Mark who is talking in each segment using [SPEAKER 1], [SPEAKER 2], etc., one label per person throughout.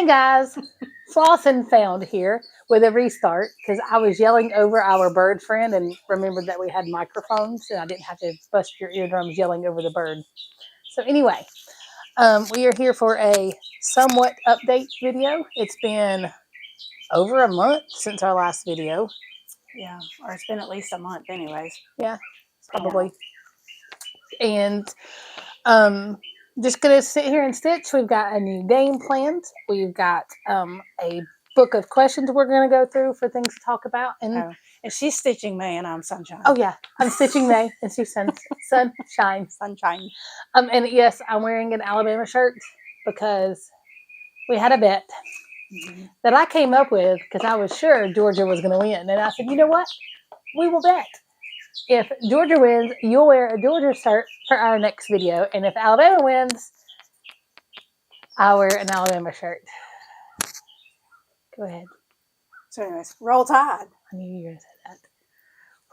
[SPEAKER 1] Hey guys, Flossin found here with a restart because I was yelling over our bird friend and remembered that we had microphones and I didn't have to bust your eardrums yelling over the bird. So anyway, we are here for a somewhat update video. It's been over a month since our last video.
[SPEAKER 2] Yeah, or it's been at least a month anyways.
[SPEAKER 1] Yeah, probably. And just gonna sit here and stitch. We've got a new game planned. We've got a book of questions we're gonna go through for things to talk about. And
[SPEAKER 2] she's stitching May and I'm Sunshine.
[SPEAKER 1] Oh yeah, I'm stitching May and she's Sunshine.
[SPEAKER 2] Sunshine.
[SPEAKER 1] And yes, I'm wearing an Alabama shirt because we had a bet that I came up with because I was sure Georgia was gonna win. And I said, you know what? We will bet. If Georgia wins, you'll wear a Georgia shirt for our next video. And if Alabama wins, I'll wear an Alabama shirt. Go ahead.
[SPEAKER 2] So anyways, roll Tide.
[SPEAKER 1] I knew you were going to say that.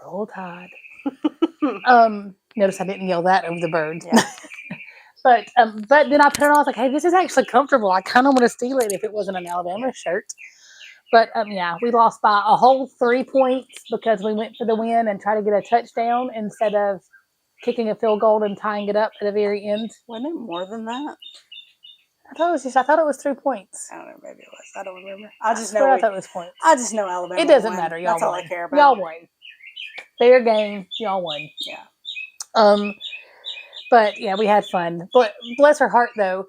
[SPEAKER 1] Roll Tide. Notice I didn't yell that over the birds. Yeah. But then I put it on, I was like, hey, this is actually comfortable. I kind of want to steal it if it wasn't an Alabama shirt. But yeah, we lost by a whole 3 points because we went for the win and tried to get a touchdown instead of kicking a field goal and tying it up at the very end.
[SPEAKER 2] Wasn't it more than that?
[SPEAKER 1] I thought it was 3 points.
[SPEAKER 2] I don't know, maybe it was. I don't remember. I thought it was points. I just know Alabama.
[SPEAKER 1] It doesn't matter. Y'all
[SPEAKER 2] That's
[SPEAKER 1] won.
[SPEAKER 2] all I care about.
[SPEAKER 1] Y'all won. Fair game. Y'all won.
[SPEAKER 2] Yeah.
[SPEAKER 1] But yeah, we had fun. But bless her heart, though,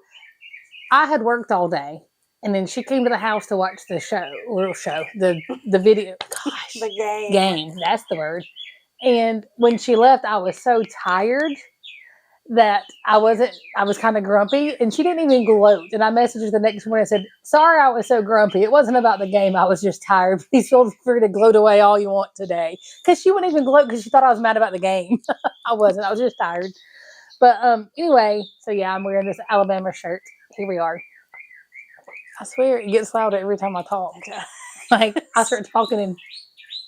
[SPEAKER 1] I had worked all day. And then she came to the house to watch the the video. Gosh.
[SPEAKER 2] The
[SPEAKER 1] game. That's the word. And when she left, I was so tired that I was kind of grumpy. And she didn't even gloat. And I messaged her the next morning and said, sorry I was so grumpy. It wasn't about the game. I was just tired. Please feel free to gloat away all you want today. Because she wouldn't even gloat because she thought I was mad about the game. I wasn't. I was just tired. But anyway, so yeah, I'm wearing this Alabama shirt. Here we are. I swear it gets louder every time I talk. Like, I start talking and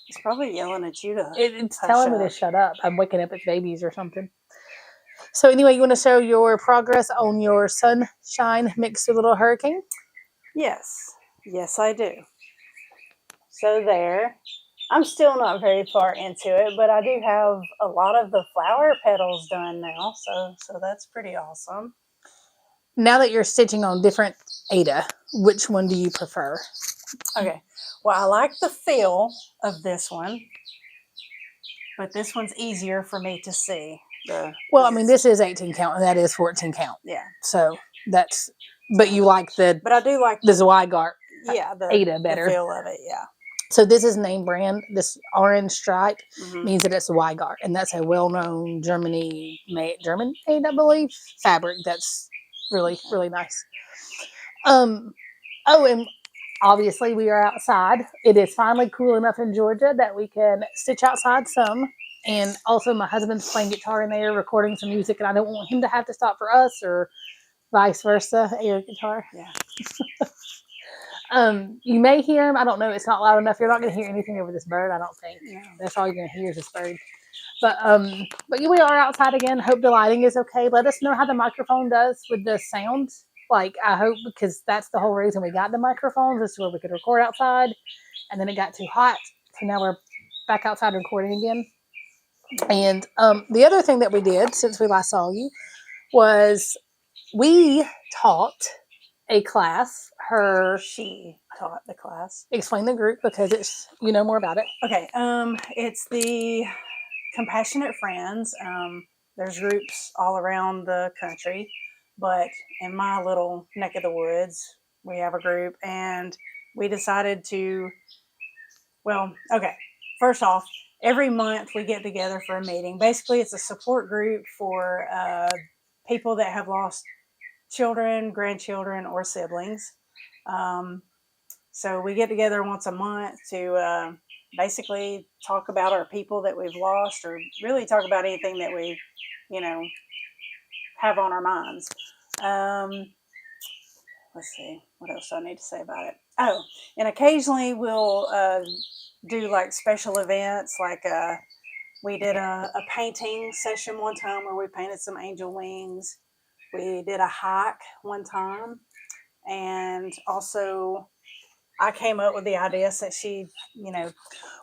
[SPEAKER 2] it's probably yelling at you to
[SPEAKER 1] it's telling me to shut up. I'm waking up its babies or something. So anyway, you want to show your progress on your Sunshine mixed with Little Hurricane?
[SPEAKER 2] Yes. Yes, I do. So there. I'm still not very far into it, but I do have a lot of the flower petals done now, so that's pretty awesome.
[SPEAKER 1] Now that you're stitching on different Ada, which one do you prefer?
[SPEAKER 2] Okay. Well, I like the feel of this one, but this one's easier for me to see.
[SPEAKER 1] Well, I mean, this is 18 count, and that is 14 count.
[SPEAKER 2] Yeah.
[SPEAKER 1] So that's, but you like the...
[SPEAKER 2] But I do like
[SPEAKER 1] the Zweigart
[SPEAKER 2] the
[SPEAKER 1] Ada better.
[SPEAKER 2] The feel of it, yeah.
[SPEAKER 1] So this is name brand. This orange stripe means that it's Zweigart, and that's a well-known German-made, I believe, fabric that's really, really nice. Oh, and obviously we are outside. It is finally cool enough in Georgia that we can stitch outside some. And also my husband's playing guitar in there, recording some music, and I don't want him to have to stop for us or vice versa, air guitar.
[SPEAKER 2] Yeah.
[SPEAKER 1] You may hear him. I don't know. It's not loud enough. You're not going to hear anything over this bird, I don't think.
[SPEAKER 2] No.
[SPEAKER 1] That's all you're going to hear is this bird. But we are outside again. Hope the lighting is okay. Let us know how the microphone does with the sound. Like, I hope, because that's the whole reason we got the microphones, is so we could record outside. And then it got too hot. So now we're back outside recording again. And the other thing that we did since we last saw you was we taught a class.
[SPEAKER 2] She taught the class.
[SPEAKER 1] Explain the group because it's, you know more about it.
[SPEAKER 2] Okay. It's the Compassionate Friends. There's groups all around the country, but in my little neck of the woods, we have a group, and we decided to, first off, every month we get together for a meeting. Basically, it's a support group for people that have lost children, grandchildren, or siblings. So we get together once a month to basically talk about our people that we've lost, or really talk about anything that we, have on our minds. Let's see, what else do I need to say about it? Oh, and occasionally we'll do like special events, like we did a painting session one time where we painted some angel wings. We did a hike one time. And also, I came up with the idea since she,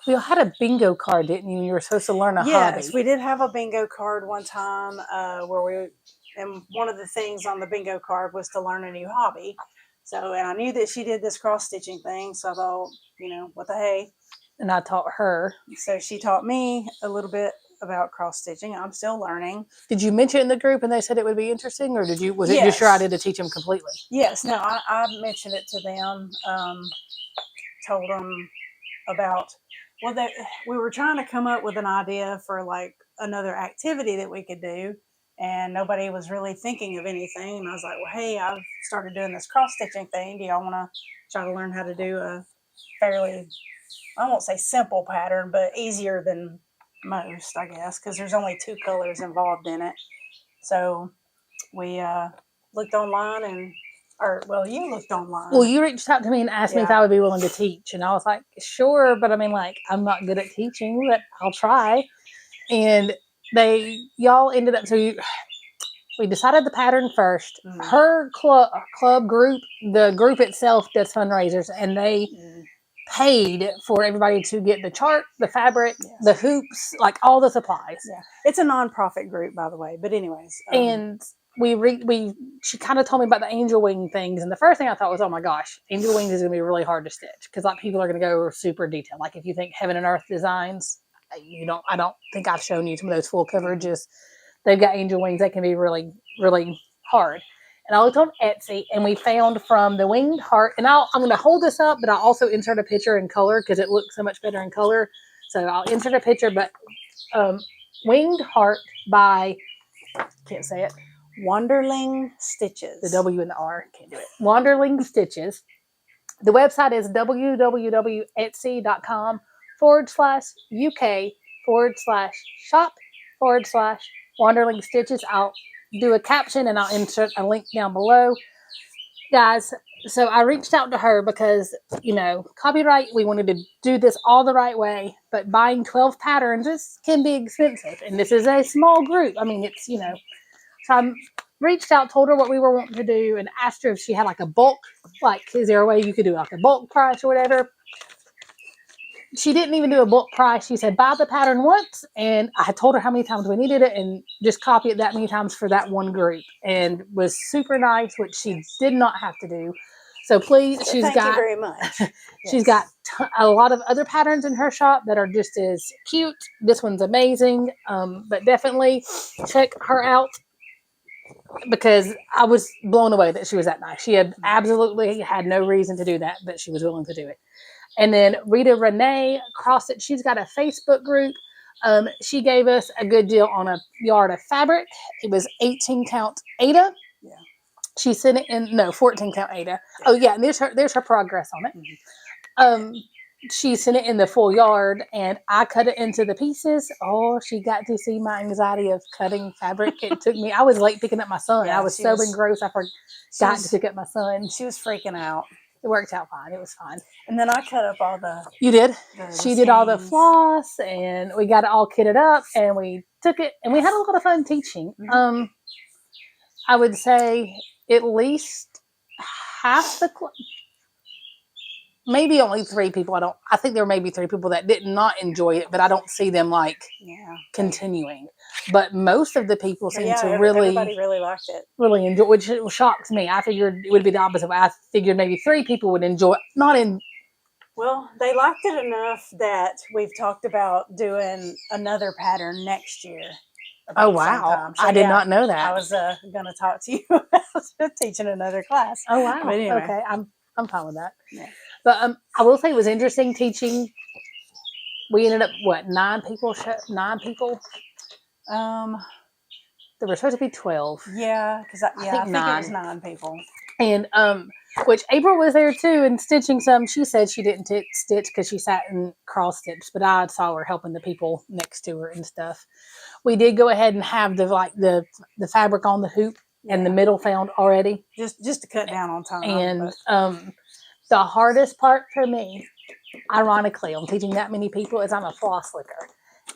[SPEAKER 1] We had a bingo card, didn't you? You were supposed to learn a hobby.
[SPEAKER 2] yes, we did have a bingo card one time and one of the things on the bingo card was to learn a new hobby. So, and I knew that she did this cross stitching thing, so I thought, what the hey.
[SPEAKER 1] And I taught her.
[SPEAKER 2] So she taught me a little bit about cross stitching. I'm still learning.
[SPEAKER 1] Did you mention it in the group and they said it would be interesting, or was it just your idea to teach them completely?
[SPEAKER 2] Yes, no, I mentioned it to them, told them about, we were trying to come up with an idea for like another activity that we could do, and nobody was really thinking of anything. And I was like, well, hey, I've started doing this cross stitching thing. Do y'all want to try to learn how to do a fairly, I won't say simple pattern, but easier than most, I guess, because there's only 2 colors involved in it. So we looked online you looked online.
[SPEAKER 1] Well, you reached out to me and asked me if I would be willing to teach. And I was like, sure. But I mean, like, I'm not good at teaching, but I'll try. And y'all ended up, we decided the pattern first. Mm-hmm. Her club group, the group itself does fundraisers, and they paid for everybody to get the chart, the fabric, the hoops, like all the supplies.
[SPEAKER 2] Yeah. It's a nonprofit group, by the way. But anyways.
[SPEAKER 1] And she kind of told me about the angel wing things, and the first thing I thought was, oh my gosh, angel wings is going to be really hard to stitch because like people are going to go super detailed. Like if you think Heaven and Earth designs, I don't think I've shown you some of those full coverages. They've got angel wings that can be really, really hard. And I looked on Etsy and we found from the winged heart, and I'm going to hold this up, but I'll also insert a picture in color because it looks so much better in color. So I'll insert a picture, but winged heart by, can't say it,
[SPEAKER 2] Wanderling Stitches.
[SPEAKER 1] The W and the R, can't do it. Wanderling Stitches. The website is www.etsy.com/UK/shop/Wanderling Stitches. I'll do a caption and I'll insert a link down below. Guys, so I reached out to her because, copyright, we wanted to do this all the right way, but buying 12 patterns can be expensive. And this is a small group. I mean, it's, So I reached out, told her what we were wanting to do, and asked her if she had like a bulk, like, is there a way you could do like a bulk price or whatever? She didn't even do a bulk price. She said, buy the pattern once. And I had told her how many times we needed it and just copy it that many times for that one group, and was super nice, which she did not have to do. So please,
[SPEAKER 2] thank you very much.
[SPEAKER 1] She's got a lot of other patterns in her shop that are just as cute. This one's amazing. But definitely check her out, because I was blown away that she was that nice. She had absolutely had no reason to do that, but she was willing to do it. And then Rita Renee Crossit, she's got a Facebook group. She gave us a good deal on a yard of fabric. It was 18 count Ada.
[SPEAKER 2] Yeah.
[SPEAKER 1] She sent it in, 14 count Ada. Oh yeah, and there's her progress on it. Mm-hmm. She sent it in the full yard, and I cut it into the pieces. Oh, she got to see my anxiety of cutting fabric. It took me, I was late picking up my son. I was so engrossed, I forgot to pick up my son.
[SPEAKER 2] She was freaking out.
[SPEAKER 1] It worked out fine. It was fine.
[SPEAKER 2] And then I cut up all the...
[SPEAKER 1] You did? She did all the floss, and we got it all kitted up, and we took it, and we had a lot of fun teaching. Mm-hmm. I would say at least half the... Maybe only 3 people. I think there were maybe 3 people that did not enjoy it, but I don't see them continuing. But most of the people seem to
[SPEAKER 2] everybody really liked it.
[SPEAKER 1] Really enjoy, which shocks me. I figured it would be the opposite. I figured maybe 3 people would enjoy it.
[SPEAKER 2] Well, they liked it enough that we've talked about doing another pattern next year.
[SPEAKER 1] Oh, wow. So, I did not know that.
[SPEAKER 2] I was going to talk to you about teaching another class.
[SPEAKER 1] Oh, wow. But anyway. Okay. I'm fine with that. Yeah. But I will say it was interesting teaching. We ended up, 9 people? 9 people? There were supposed to be 12.
[SPEAKER 2] Yeah, because I think it was 9 people.
[SPEAKER 1] And which April was there too, and stitching some. She said she didn't stitch because she sat and cross stitched, but I saw her helping the people next to her and stuff. We did go ahead and have the fabric on the hoop and the middle found already,
[SPEAKER 2] just to cut down on time.
[SPEAKER 1] And the hardest part for me, ironically, on teaching that many people, is I'm a floss licker.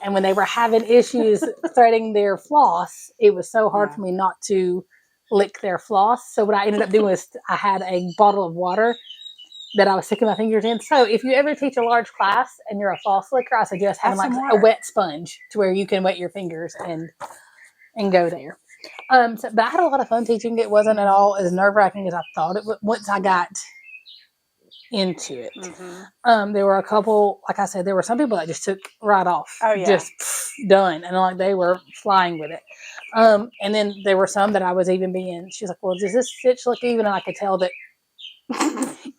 [SPEAKER 1] And when they were having issues threading their floss, it was so hard for me not to lick their floss. So what I ended up doing was I had a bottle of water that I was sticking my fingers in. So if you ever teach a large class and you're a floss licker, I suggest having like a wet sponge to where you can wet your fingers and go there. But I had a lot of fun teaching. It wasn't at all as nerve-wracking as I thought it would once I got into it. There were a couple, like I said, there were some people that just took right off.
[SPEAKER 2] Oh, yeah.
[SPEAKER 1] Just done. And like they were flying with it. And then there were some that I was even being, she's like, well, does this stitch look even? And I could tell that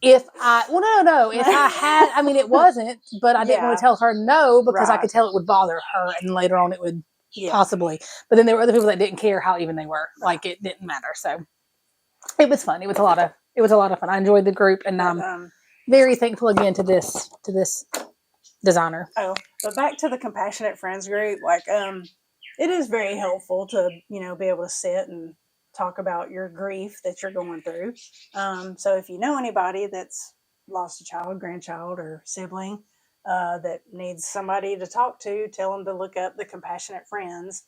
[SPEAKER 1] if I had, I mean, it wasn't, but I didn't want to tell her no because I could tell it would bother her and later on it would possibly. But then there were other people that didn't care how even they were. Like it didn't matter. So it was fun. It was a lot of fun. I enjoyed the group and I'm very thankful again to this designer.
[SPEAKER 2] Oh, but back to the Compassionate Friends group, like it is very helpful to, be able to sit and talk about your grief that you're going through. So if you know anybody that's lost a child, grandchild, or sibling that needs somebody to talk to, tell them to look up the Compassionate Friends.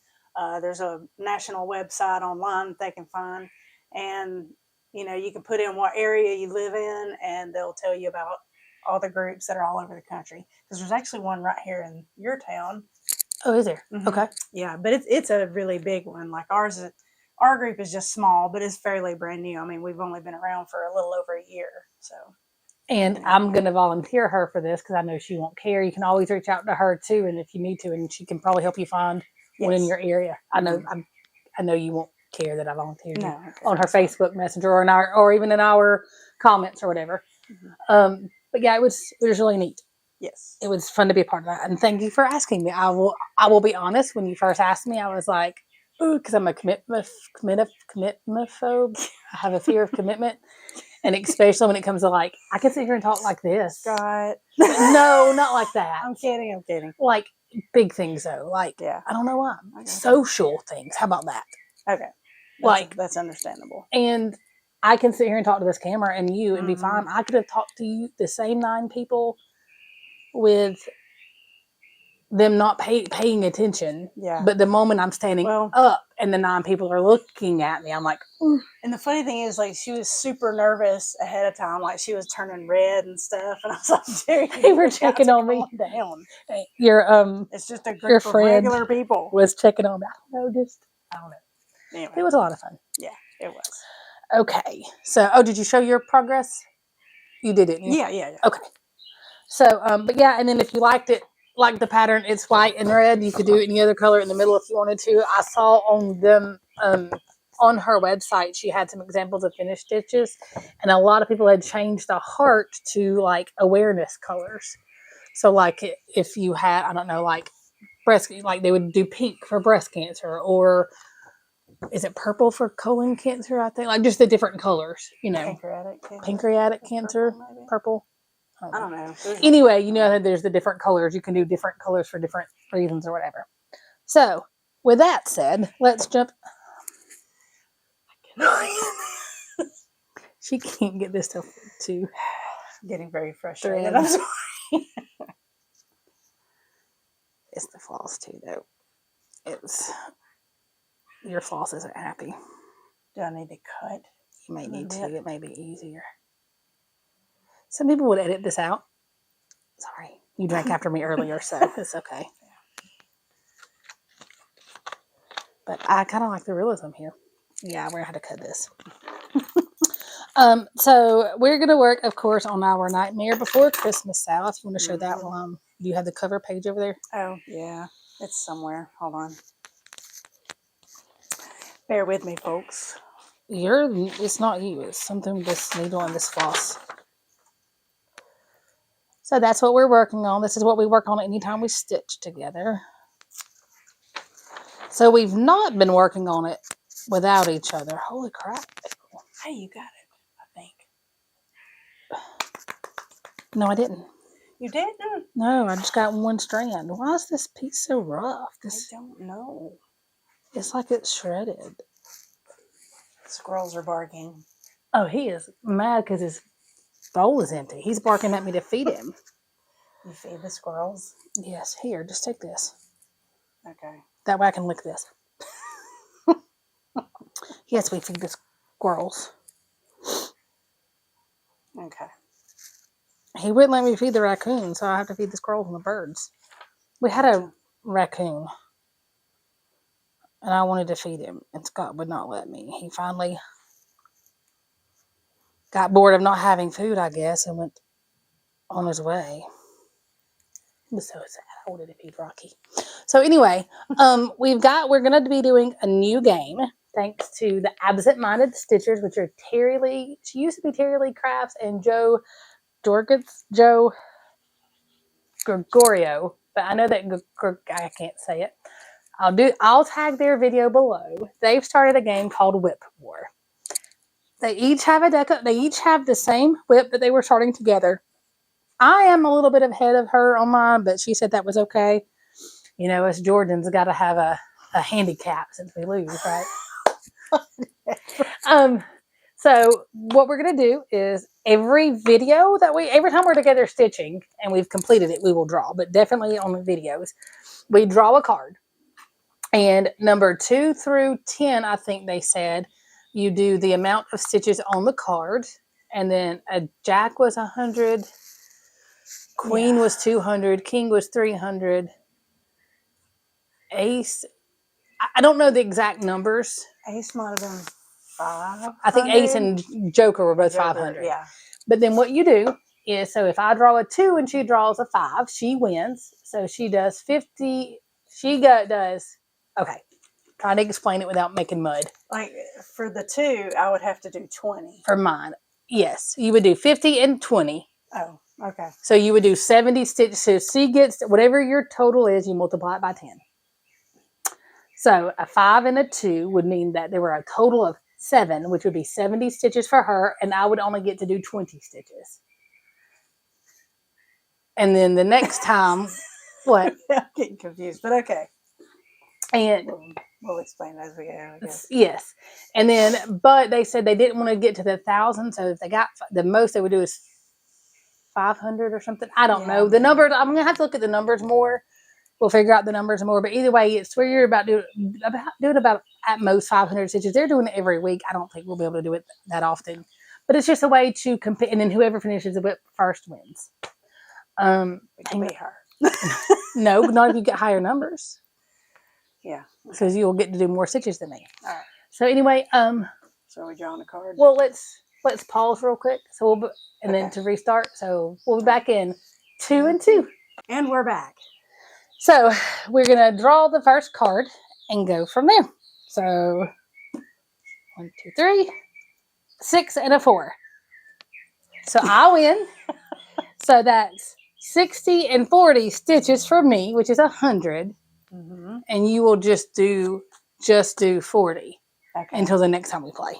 [SPEAKER 2] There's a national website online that they can find, and you can put in what area you live in, and they'll tell you about all the groups that are all over the country. Because there's actually one right here in your town.
[SPEAKER 1] Oh, is there? Mm-hmm. Okay.
[SPEAKER 2] Yeah, but it's a really big one. Like our group is just small, but it's fairly brand new. I mean, we've only been around for a little over a year. So.
[SPEAKER 1] And I'm going to volunteer her for this because I know she won't care. You can always reach out to her too, and if you need to, and she can probably help you find one in your area. I know. I know you won't care that I volunteered on her Facebook Messenger or even in our comments or whatever. But yeah, it was really neat.
[SPEAKER 2] Yes,
[SPEAKER 1] it was fun to be a part of that, and thank you for asking me. I will be honest. When you first asked me, I was like, ooh, because I'm a commitment phobe. I have a fear of commitment. And especially when it comes to like, I can sit here and talk like this.
[SPEAKER 2] God.
[SPEAKER 1] No, not like that.
[SPEAKER 2] I'm kidding.
[SPEAKER 1] Like big things though. Like, I don't know why. Social things. How about that?
[SPEAKER 2] Okay. That's understandable.
[SPEAKER 1] And I can sit here and talk to this camera and you and be fine. I could have talked to you, the same 9 people, with them not paying attention.
[SPEAKER 2] Yeah.
[SPEAKER 1] But the moment I'm standing up and the 9 people are looking at me, I'm like, ooh.
[SPEAKER 2] And the funny thing is, like, she was super nervous ahead of time. Like, she was turning red and stuff. And I was like, dude,
[SPEAKER 1] they were checking on me.
[SPEAKER 2] Down.
[SPEAKER 1] It's
[SPEAKER 2] just a group of regular people.
[SPEAKER 1] Was checking on me. I don't know.
[SPEAKER 2] Anyway.
[SPEAKER 1] It was a lot of fun.
[SPEAKER 2] Yeah, it was.
[SPEAKER 1] Okay. So, did you show your progress? You did it.
[SPEAKER 2] Yeah.
[SPEAKER 1] Okay. So, but yeah, and then if you liked it, like the pattern, it's white and red. You could do any other color in the middle if you wanted to. I saw on them, on her website, she had some examples of finished stitches, and a lot of people had changed the heart to like awareness colors. So, like if you had, I don't know, like breast, like they would do pink for breast cancer, or is it purple for colon cancer? I think like just the different colors, pancreatic cancer, purple.
[SPEAKER 2] I don't know.
[SPEAKER 1] Anyway, that there's the different colors. You can do different colors for different reasons or whatever. So, with that said, let's jump. She can't get this to
[SPEAKER 2] getting very frustrated. I'm sorry.
[SPEAKER 1] It's the floss too, though. Your floss isn't happy.
[SPEAKER 2] Do I need to cut?
[SPEAKER 1] You may need to. It may be easier. Some people would edit this out. Sorry. You drank after me earlier, so it's okay. But I kind of like the realism here. Yeah, we're going to have to cut this. So we're going to work, of course, on our Nightmare Before Christmas, Sal. If you want to show that one. Do you have the cover page over there?
[SPEAKER 2] Oh, yeah. It's somewhere. Hold on. Bear with me, folks.
[SPEAKER 1] It's not you. It's something with this needle and this floss. So that's what we're working on. This is what we work on anytime we stitch together. So we've not been working on it without each other. Holy crap.
[SPEAKER 2] Hey, you got it, I think.
[SPEAKER 1] No, I didn't.
[SPEAKER 2] You didn't?
[SPEAKER 1] No, I just got one strand. Why is this piece so rough?
[SPEAKER 2] I don't know.
[SPEAKER 1] It's like it's shredded.
[SPEAKER 2] Squirrels are barking.
[SPEAKER 1] Oh, he is mad because his bowl is empty. He's barking at me to feed him.
[SPEAKER 2] You feed the squirrels?
[SPEAKER 1] Yes. Here, just take this.
[SPEAKER 2] Okay.
[SPEAKER 1] That way I can lick this. Yes, we feed the squirrels.
[SPEAKER 2] Okay.
[SPEAKER 1] He wouldn't let me feed the raccoon, so I have to feed the squirrels and the birds. We had a raccoon, and I wanted to feed him, and Scott would not let me. He finally got bored of not having food, I guess, and went on his way. It was so sad. I wanted to feed Rocky. So anyway, we're gonna be doing a new game thanks to the Absent-Minded Stitchers, which are Terry Lee. She used to be Terry Lee Crafts and Joe Gregorio, but I know that I can't say it. I'll tag their video below. They've started a game called WIP War. They each have they each have the same whip that they were starting together. I am a little bit ahead of her on mine, but she said that was okay. You know, us Georgians got to have a handicap since we lose, right? So what we're going to do is every time we're together stitching and we've completed it, we will draw, but definitely on the videos, we draw a card. And number 2 through 10, I think they said, you do the amount of stitches on the card. And then a jack was 100, queen was 200, king was 300, ace, I don't know the exact numbers.
[SPEAKER 2] Ace might have been 500.
[SPEAKER 1] I think ace and joker were both 500.
[SPEAKER 2] Yeah.
[SPEAKER 1] But then what you do is, so if I draw a 2 and she draws a 5, she wins. So she does 50. Okay. Trying to explain it without making mud.
[SPEAKER 2] Like for the 2, I would have to do 20.
[SPEAKER 1] For mine, yes. You would do 50 and 20.
[SPEAKER 2] Oh, okay.
[SPEAKER 1] So you would do 70 stitches. So she gets whatever your total is, you multiply it by 10. So a 5 and a 2 would mean that there were a total of 7, which would be 70 stitches for her, and I would only get to do 20 stitches. And then the next time, what?
[SPEAKER 2] I'm getting confused, but okay.
[SPEAKER 1] And
[SPEAKER 2] we'll explain as we go, I guess.
[SPEAKER 1] Yes. And then, but they said they didn't want to get to the 1,000, so if they got the most they would do is 500 or something. I don't know. The numbers, I'm going to have to look at the numbers more. We'll figure out the numbers more. But either way, it's where you're doing about at most 500 stitches. They're doing it every week. I don't think we'll be able to do it that often. But it's just a way to compete. And then whoever finishes the whip first wins.
[SPEAKER 2] It can be her.
[SPEAKER 1] No, not if you get higher numbers.
[SPEAKER 2] Yeah.
[SPEAKER 1] Because you'll get to do more stitches than me.
[SPEAKER 2] All right.
[SPEAKER 1] So anyway,
[SPEAKER 2] so are we drawing a card?
[SPEAKER 1] Well, let's pause real quick. So then to restart. So we'll be back in 2 and 2.
[SPEAKER 2] And we're back.
[SPEAKER 1] So we're going to draw the first card and go from there. So 1, 2, 3, 6 and a 4. So I win. So that's 60 and 40 stitches for me, which is 100. Mm-hmm. And you will just do 40 until the next time we play.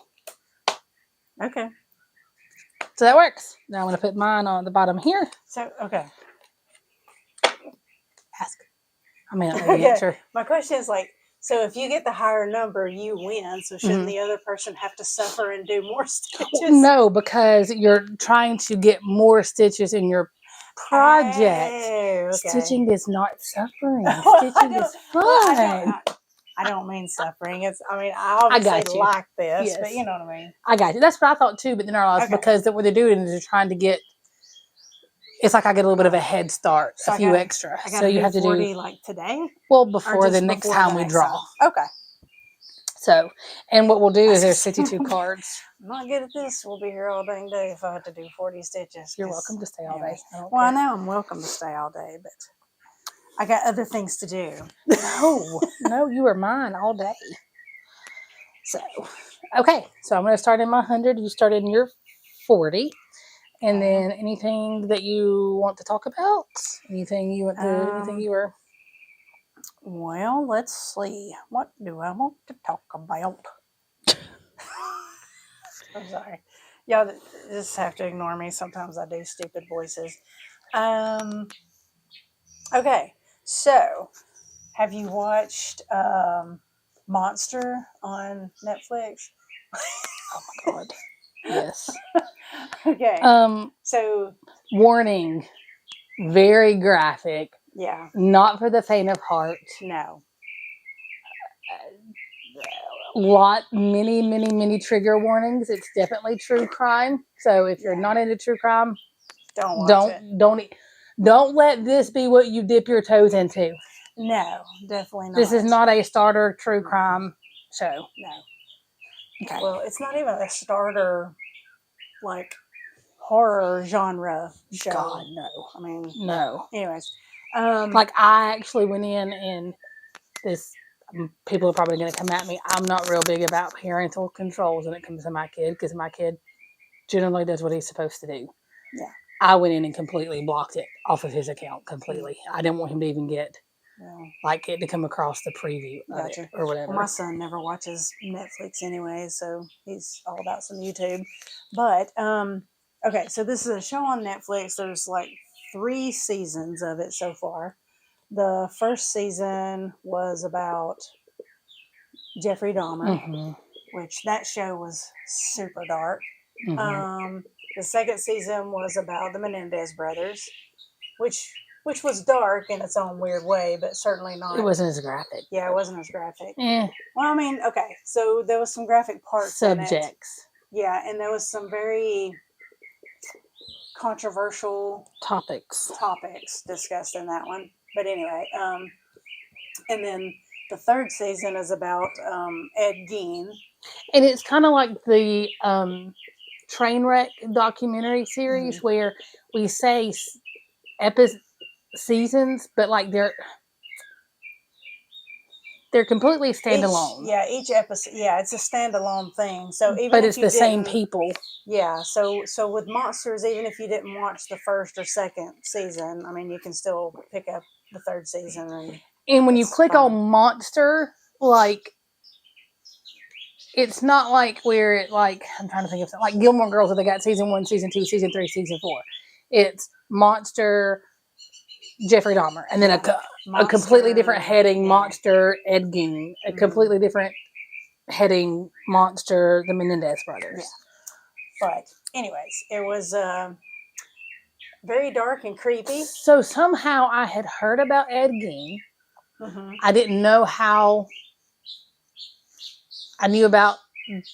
[SPEAKER 2] Okay.
[SPEAKER 1] So that works. Now I'm going to put mine on the bottom here.
[SPEAKER 2] So, okay.
[SPEAKER 1] Ask. I may not know the answer.
[SPEAKER 2] My question is so if you get the higher number, you win. So shouldn't the other person have to suffer and do more stitches?
[SPEAKER 1] No, because you're trying to get more stitches in your project.
[SPEAKER 2] Okay.
[SPEAKER 1] Stitching is not suffering. Stitching is fun.
[SPEAKER 2] I don't mean suffering. I obviously like this, but you know what I mean.
[SPEAKER 1] I got you. That's what I thought too, but then I realized because what they're doing is they're trying to get. It's like I get a little bit of a head start, a few extra. So you have to
[SPEAKER 2] 40 today?
[SPEAKER 1] Well, before the next time we draw.
[SPEAKER 2] Okay.
[SPEAKER 1] So, and what we'll do is there's 52 cards.
[SPEAKER 2] I'm not good at this. We'll be here all dang day if I have to do 40 stitches.
[SPEAKER 1] You're welcome to stay all day.
[SPEAKER 2] I know I'm welcome to stay all day, but I got other things to do.
[SPEAKER 1] No, you are mine all day. So, okay. So I'm going to start in my 100. You start in your 40. And then anything that you want to talk about? Anything you want to, anything you were?
[SPEAKER 2] Well, let's see. What do I want to talk about? I'm sorry. Y'all just have to ignore me. Sometimes I do stupid voices. Okay. So, have you watched Monster on Netflix?
[SPEAKER 1] Oh my God. Yes.
[SPEAKER 2] Okay. So
[SPEAKER 1] warning, very graphic.
[SPEAKER 2] Yeah.
[SPEAKER 1] Not for the faint of heart.
[SPEAKER 2] No.
[SPEAKER 1] many trigger warnings. It's definitely true crime. So if you're not into true crime,
[SPEAKER 2] Don't watch it.
[SPEAKER 1] Don't let this be what you dip your toes into.
[SPEAKER 2] No, definitely not.
[SPEAKER 1] This is not a starter true crime show.
[SPEAKER 2] No.
[SPEAKER 1] Okay.
[SPEAKER 2] Well, it's not even a starter, like, horror genre show.
[SPEAKER 1] God, no.
[SPEAKER 2] I mean,
[SPEAKER 1] no.
[SPEAKER 2] Anyways.
[SPEAKER 1] Like, I actually went in and this, people are probably going to come at me. I'm not real big about parental controls when it comes to my kid, because my kid generally does what he's supposed to do.
[SPEAKER 2] Yeah.
[SPEAKER 1] I went in and completely blocked it off of his account completely. I didn't want him to even get like it to come across the preview of it or whatever.
[SPEAKER 2] Well, my son never watches Netflix anyway, so he's all about some YouTube. But okay, so this is a show on Netflix. There's like 3 seasons of it so far. The first season was about Jeffrey Dahmer, which that show was super dark. The second season was about the Menendez brothers, which was dark in its own weird way, but certainly not.
[SPEAKER 1] It wasn't as graphic.
[SPEAKER 2] Yeah, it wasn't as graphic. Well, I mean, okay, so there was some graphic parts
[SPEAKER 1] subjects.
[SPEAKER 2] In it. Yeah, and there was some very controversial topics discussed in that one. But anyway, and then the third season is about Ed Gein.
[SPEAKER 1] And it's kind of like the Trainwreck documentary series where we say seasons, but like they're completely standalone.
[SPEAKER 2] Each episode. Yeah, it's a standalone thing. So even
[SPEAKER 1] but it's the same people.
[SPEAKER 2] Yeah. So with Monsters, even if you didn't watch the first or second season, I mean, you can still pick up the third season.
[SPEAKER 1] And when you click on Monster, like, it's not like where it, like, I'm trying to think of something, like Gilmore Girls, where they got season 1, season 2, season 3, season 4. It's Monster, Jeffrey Dahmer, and then a completely different heading, Monster, Ed Gein, a completely different heading, Monster, the Menendez brothers.
[SPEAKER 2] Yeah. But anyways, it was very dark and creepy.
[SPEAKER 1] So somehow I had heard about Ed Gein. I didn't know how. I knew about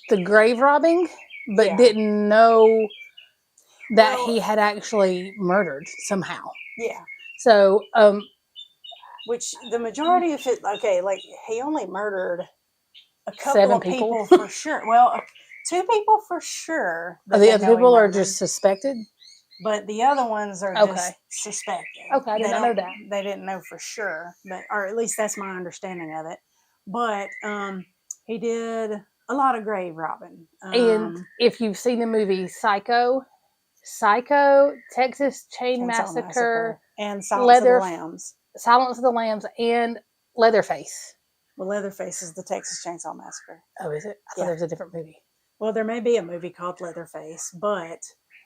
[SPEAKER 1] the grave robbing, but didn't know that he had actually murdered somehow.
[SPEAKER 2] Yeah.
[SPEAKER 1] So,
[SPEAKER 2] which the majority of it, okay, like he only murdered a couple
[SPEAKER 1] 7
[SPEAKER 2] of
[SPEAKER 1] people
[SPEAKER 2] for sure. Well, 2 people for sure.
[SPEAKER 1] The other people are just suspected?
[SPEAKER 2] But the other ones are just suspected.
[SPEAKER 1] Okay, I did not know that.
[SPEAKER 2] They didn't know for sure, or at least that's my understanding of it. But he did a lot of grave robbing.
[SPEAKER 1] And if you've seen the movie Psycho, Texas Chain Massacre,
[SPEAKER 2] and Silence of the Lambs.
[SPEAKER 1] Silence of the Lambs, and Leatherface.
[SPEAKER 2] Well, Leatherface is the Texas Chainsaw Massacre.
[SPEAKER 1] Oh, is it? I thought there was a different movie.
[SPEAKER 2] Well, there may be a movie called Leatherface, but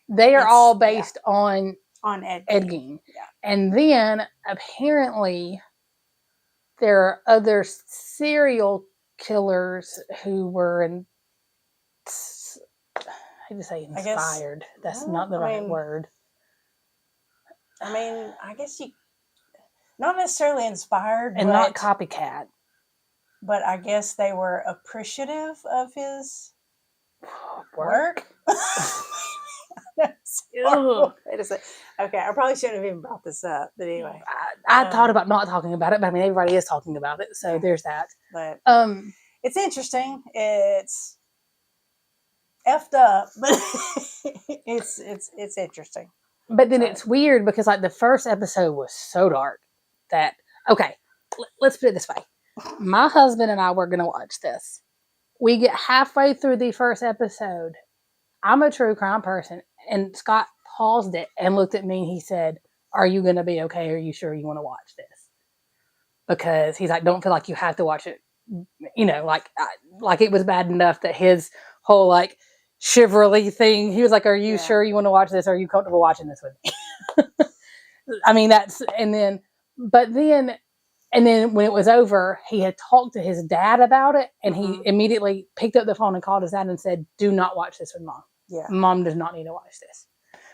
[SPEAKER 1] they are all based on
[SPEAKER 2] Ed
[SPEAKER 1] Gein. Yeah. And then apparently there are other serial killers who were I hate to say inspired. That's not the right word.
[SPEAKER 2] I mean, I guess not necessarily inspired,
[SPEAKER 1] and not copycat.
[SPEAKER 2] But I guess they were appreciative of his work. Wait a second. Okay, I probably shouldn't have even brought this up, but anyway.
[SPEAKER 1] I thought about not talking about it, but I mean, everybody is talking about it, so there's that.
[SPEAKER 2] But it's interesting. It's effed up, but it's interesting.
[SPEAKER 1] But then it's weird because like the first episode was so dark that let's put it this way. My husband and I were going to watch this. We get halfway through the first episode. I'm a true crime person, and Scott paused it and looked at me and he said, "Are you going to be okay? Are you sure you want to watch this?" Because he's like, "Don't feel like you have to watch it." You know, like it was bad enough that his whole like chivalry thing. He was like, "Are you sure you want to watch this? Are you comfortable watching this with me?" I mean, and then when it was over, he had talked to his dad about it, and he immediately picked up the phone and called his dad and said, "Do not watch this with Mom.
[SPEAKER 2] Yeah,
[SPEAKER 1] Mom does not need to watch this."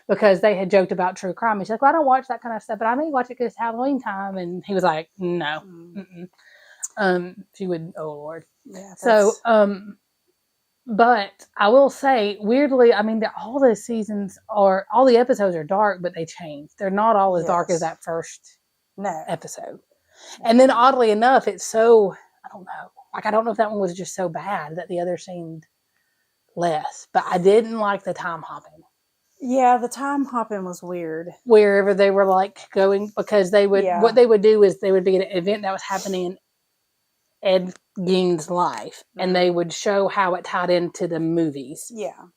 [SPEAKER 1] Because they had joked about true crime. She's like, "Well, I don't watch that kind of stuff, but I may watch it because it's Halloween time." And he was like, "No." She would. Oh Lord.
[SPEAKER 2] Yeah.
[SPEAKER 1] So, but I will say, weirdly, I mean, all the seasons are, all the episodes are dark, but they change. They're not all as dark as
[SPEAKER 2] Yes.
[SPEAKER 1] that first
[SPEAKER 2] No.
[SPEAKER 1] episode. And then, oddly enough, it's so, I don't know. Like, I don't know if that one was just so bad that the other seemed less. But I didn't like the time hopping.
[SPEAKER 2] Yeah, the time hopping was weird.
[SPEAKER 1] Wherever they were like going, because they would,
[SPEAKER 2] Yeah.
[SPEAKER 1] what they would do is they would be at an event that was happening in Ed Gein's life, and they would show how it tied into the movies.
[SPEAKER 2] Yeah.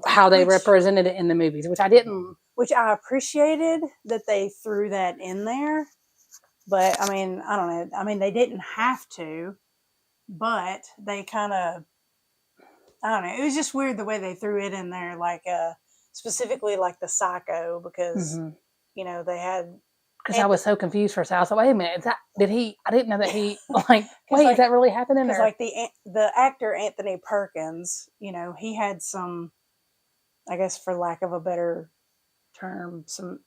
[SPEAKER 1] How they represented it in the movies, which I didn't.
[SPEAKER 2] Which I appreciated that they threw that in there. But, I mean, I don't know. I mean, they didn't have to, but they kind of, I don't know. It was just weird the way they threw it in there, like, specifically like the Psycho, because, you know, they had.
[SPEAKER 1] Because I was so confused for a second. I was like, wait a minute, I didn't know that he, like, wait,
[SPEAKER 2] like,
[SPEAKER 1] is that really happening?
[SPEAKER 2] Because, like, the actor Anthony Perkins, you know, he had some, I guess for lack of a better term, some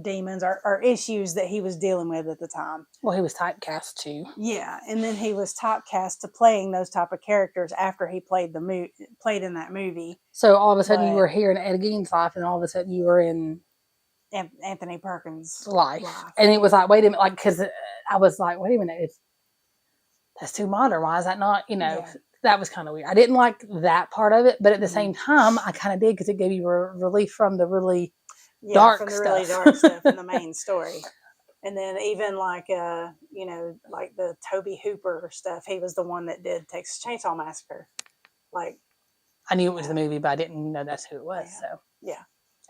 [SPEAKER 2] demons or issues that he was dealing with at the time.
[SPEAKER 1] Well, he was typecast too.
[SPEAKER 2] Yeah, and then he was typecast to playing those type of characters after he played played in that movie.
[SPEAKER 1] So all of a sudden you were here in Ed Gein's life, and all of a sudden you were in
[SPEAKER 2] Anthony Perkins'
[SPEAKER 1] life. And it was like, wait a minute, like, because I was like, wait a minute, that's too modern. Why is that not? You know, that was kind of weird. I didn't like that part of it, but at the same time, I kind of did, because it gave you relief from the really dark stuff.
[SPEAKER 2] Really dark stuff in the main story. And then even like, you know, like the Toby Hooper stuff, he was the one that did Texas Chainsaw Massacre. Like,
[SPEAKER 1] I knew it was the movie, but I didn't know that's who it was. So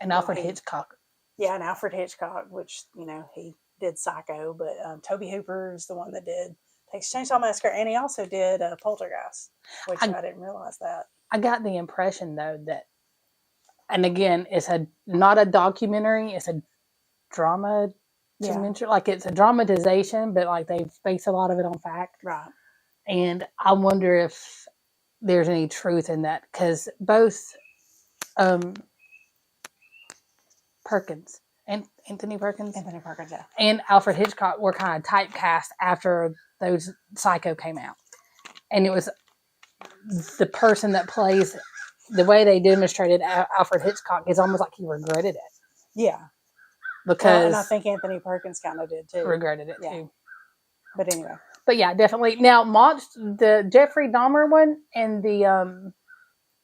[SPEAKER 1] and Alfred Hitchcock.
[SPEAKER 2] Yeah, and Alfred Hitchcock, which, you know, he did Psycho, but Toby Hooper is the one that did Texas Chainsaw Massacre, and he also did Poltergeist, which I didn't realize that. I
[SPEAKER 1] got the impression though that, and again, it's not a documentary; it's a drama. Like, it's a dramatization, but like they base a lot of it on fact.
[SPEAKER 2] Right.
[SPEAKER 1] And I wonder if there's any truth in that, because both Perkins and Anthony Perkins,
[SPEAKER 2] yeah,
[SPEAKER 1] and Alfred Hitchcock were kind of typecast after those Psycho came out, and it was the person that plays, the way they demonstrated Alfred Hitchcock is almost like he regretted it.
[SPEAKER 2] Yeah.
[SPEAKER 1] Because
[SPEAKER 2] and I think Anthony Perkins kind of did too.
[SPEAKER 1] Regretted it too.
[SPEAKER 2] But anyway.
[SPEAKER 1] But yeah, definitely. Now, the Jeffrey Dahmer one and the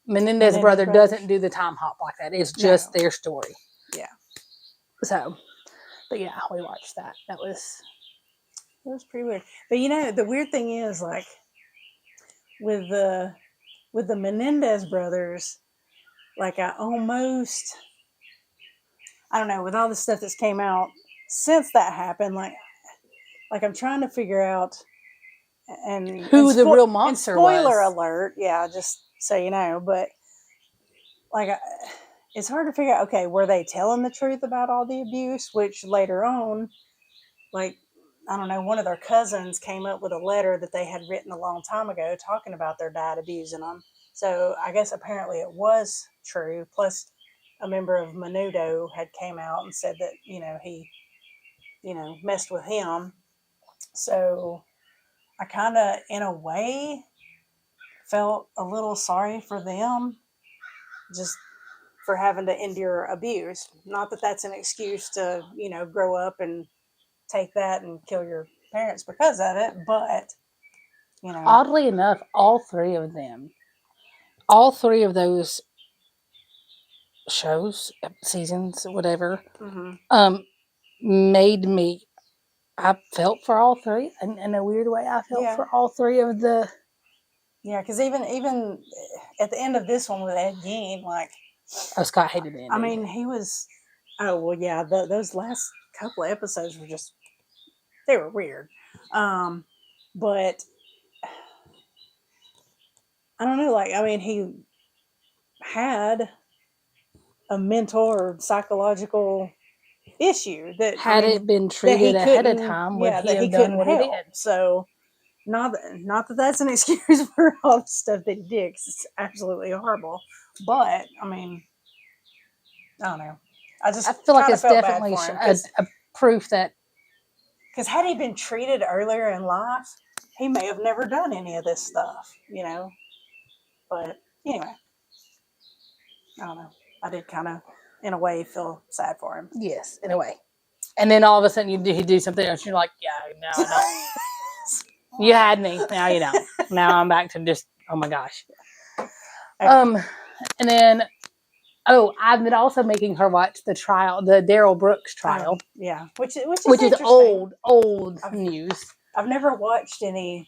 [SPEAKER 1] Menendez brother doesn't do the time hop like that. It's just their story.
[SPEAKER 2] Yeah.
[SPEAKER 1] So, but yeah, we watched that. It was
[SPEAKER 2] pretty weird. But you know, the weird thing is, like, with the Menendez brothers, like, I don't know, with all the stuff that's came out since that happened, like I'm trying to figure out
[SPEAKER 1] who the real monster was.
[SPEAKER 2] Spoiler alert, yeah, just so you know, but like, it's hard to figure out, okay, were they telling the truth about all the abuse, which later on, like, I don't know, one of their cousins came up with a letter that they had written a long time ago talking about their dad abusing them. So I guess apparently it was true. Plus, a member of Menudo had came out and said that, you know, he, you know, messed with him. So I kind of, in a way, felt a little sorry for them, just for having to endure abuse. Not that that's an excuse to, you know, grow up and take that and kill your parents because of it, but, you know.
[SPEAKER 1] Oddly enough, all three of those shows, seasons, whatever, made me, I felt for all three. In a weird way, I felt for all three of the.
[SPEAKER 2] Yeah, because even at the end of this one with Ed Gein, like.
[SPEAKER 1] Oh, Scott hated it.
[SPEAKER 2] I mean, he was. Oh, well, yeah, those last couple of episodes were just. They were weird. But. I don't know, like, I mean, he had a mental or psychological issue that
[SPEAKER 1] had it been treated ahead of time, would he have done what he did?
[SPEAKER 2] So, not that that's an excuse for all the stuff that he did, because it's absolutely horrible. But I mean, I don't know. I
[SPEAKER 1] feel like it's definitely a proof that,
[SPEAKER 2] because had he been treated earlier in life, he may have never done any of this stuff, you know. But anyway, I don't know. I did kind of, in a way, feel sad for him.
[SPEAKER 1] Yes, in a way. And then all of a sudden he'd do something else. You're like, yeah, no, no. You had me. Now you don't. Now I'm back to just, oh my gosh.
[SPEAKER 2] Okay.
[SPEAKER 1] And then, I've been also making her watch the trial, the Daryl Brooks trial.
[SPEAKER 2] Yeah, which is
[SPEAKER 1] old news.
[SPEAKER 2] I've never watched any.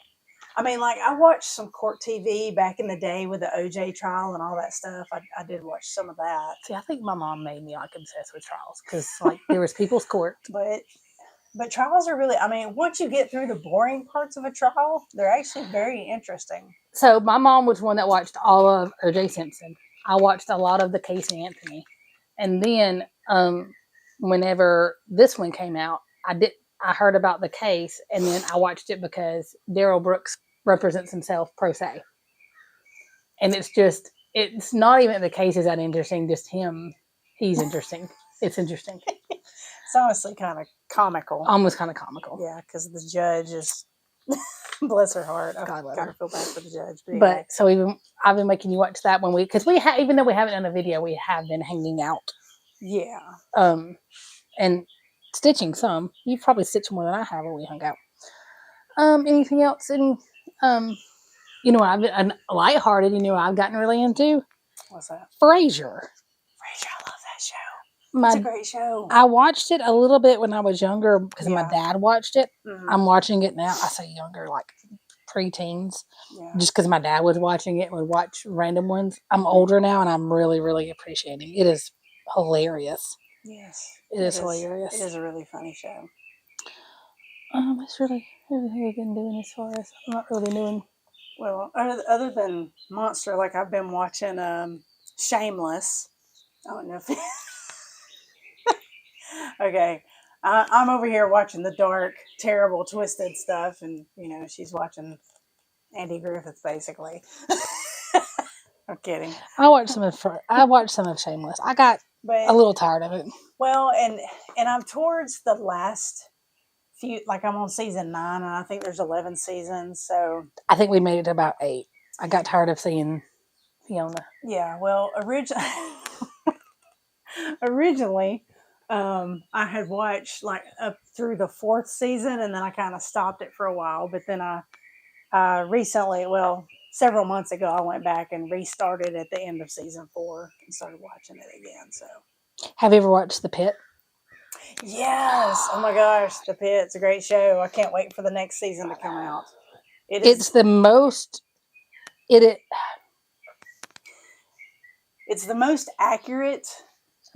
[SPEAKER 2] I mean, like, I watched some court TV back in the day with the OJ trial and all that stuff. I did watch some of that.
[SPEAKER 1] See, I think my mom made me like obsessed with trials because like there was people's court.
[SPEAKER 2] But trials are really, I mean, once you get through the boring parts of a trial, they're actually very interesting.
[SPEAKER 1] So my mom was one that watched all of O.J. Simpson. I watched a lot of the Casey Anthony. And then whenever this one came out, I heard about the case, and then I watched it because Daryl Brooks represents himself pro se. And it's not even the case is that interesting, just him. He's interesting. It's interesting.
[SPEAKER 2] It's honestly kind of comical.
[SPEAKER 1] Almost kind of comical.
[SPEAKER 2] Yeah, because the judge is, bless her heart. I
[SPEAKER 1] God love
[SPEAKER 2] kind
[SPEAKER 1] her.
[SPEAKER 2] of feel bad for the judge. But,
[SPEAKER 1] But so I've been making you watch that one week because even though we haven't done a video, we have been hanging out.
[SPEAKER 2] Yeah.
[SPEAKER 1] And stitching some. You've probably stitched more than I have when we hung out. Anything else? Any you know what I've been lighthearted. You know what I've gotten really into?
[SPEAKER 2] What's that?
[SPEAKER 1] Frasier.
[SPEAKER 2] I love that show. It's a great show.
[SPEAKER 1] I watched it a little bit when I was younger because my dad watched it.
[SPEAKER 2] Mm-hmm.
[SPEAKER 1] I'm watching it now. I say younger, like pre-teens.
[SPEAKER 2] Yeah.
[SPEAKER 1] Just because my dad was watching it, would watch random ones. I'm older now, and I'm really, really appreciating it. It is hilarious.
[SPEAKER 2] Yes.
[SPEAKER 1] It is hilarious.
[SPEAKER 2] It is a really funny show.
[SPEAKER 1] It's really everything we've been doing as far as I'm not really doing.
[SPEAKER 2] Well, other than Monster, like I've been watching Shameless. I don't know if okay. I'm over here watching the dark, terrible, twisted stuff, and she's watching Andy Griffith basically. I'm kidding.
[SPEAKER 1] I watched some of Shameless. I got a little tired of it.
[SPEAKER 2] Well, and I'm towards the last few, like I'm on season 9, and I think there's 11 seasons. So
[SPEAKER 1] I think we made it to about 8. I got tired of seeing Fiona.
[SPEAKER 2] Yeah. Well, originally, I had watched like up through the 4th season, and then I kind of stopped it for a while. But then I recently, several months ago, I went back and restarted at the end of season 4 and started watching it again. So,
[SPEAKER 1] have you ever watched The Pit?
[SPEAKER 2] Yes. Oh my gosh, The Pit. It's a great show. I can't wait for the next season to come out.
[SPEAKER 1] It's the most
[SPEAKER 2] accurate.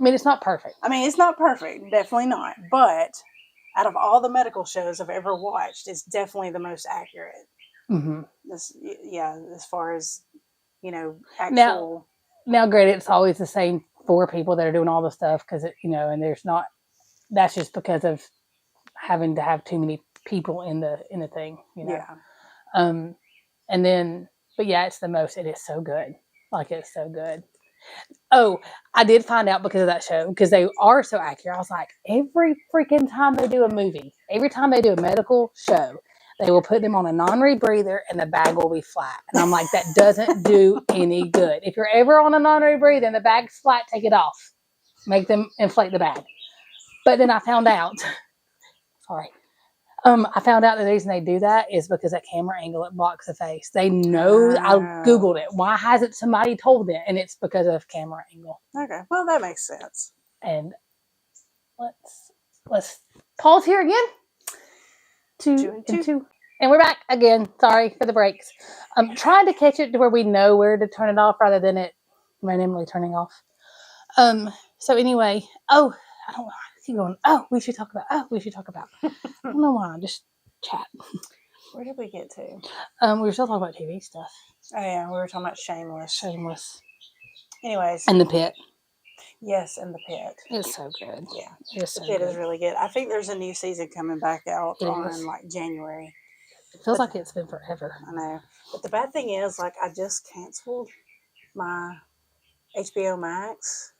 [SPEAKER 1] I mean, it's not perfect.
[SPEAKER 2] It's not perfect. Definitely not. But out of all the medical shows I've ever watched, it's definitely the most accurate.
[SPEAKER 1] Mm-hmm.
[SPEAKER 2] As far as, actual.
[SPEAKER 1] Now, granted, it's always the same 4 people that are doing all the stuff because, and there's not, that's just because of having to have too many people in the thing,
[SPEAKER 2] Yeah.
[SPEAKER 1] And then, but yeah, it's the most, it is so good. Like, it's so good. Oh, I did find out because of that show, because they are so accurate. I was like, every freaking time they do a movie, every time they do a medical show, they will put them on a non-rebreather and the bag will be flat. And I'm like, that doesn't do any good. If you're ever on a non-rebreather and the bag's flat, take it off. Make them inflate the bag. But then I found out, I found out the reason they do that is because that camera angle, it blocks the face. They know. I Googled it. Why hasn't somebody told them? And it's because of camera angle.
[SPEAKER 2] Okay. Well, that makes sense.
[SPEAKER 1] And let's pause here again. 2 and 2. And we're back again. Sorry for the breaks. I'm trying to catch it to where we know where to turn it off rather than it randomly turning off. So anyway, I don't know. Keep going. We should talk about. I don't know why. Just chat.
[SPEAKER 2] Where did we get to?
[SPEAKER 1] We were still talking about TV stuff.
[SPEAKER 2] Oh yeah, we were talking about Shameless. Anyways.
[SPEAKER 1] And The Pit.
[SPEAKER 2] Yes, and The Pit.
[SPEAKER 1] It's so good.
[SPEAKER 2] Yeah.
[SPEAKER 1] It's so
[SPEAKER 2] The Pit
[SPEAKER 1] good.
[SPEAKER 2] is really good. I think there's a new season coming back out on like January.
[SPEAKER 1] It feels like it's been forever.
[SPEAKER 2] I know. But the bad thing is, like, I just canceled my HBO Max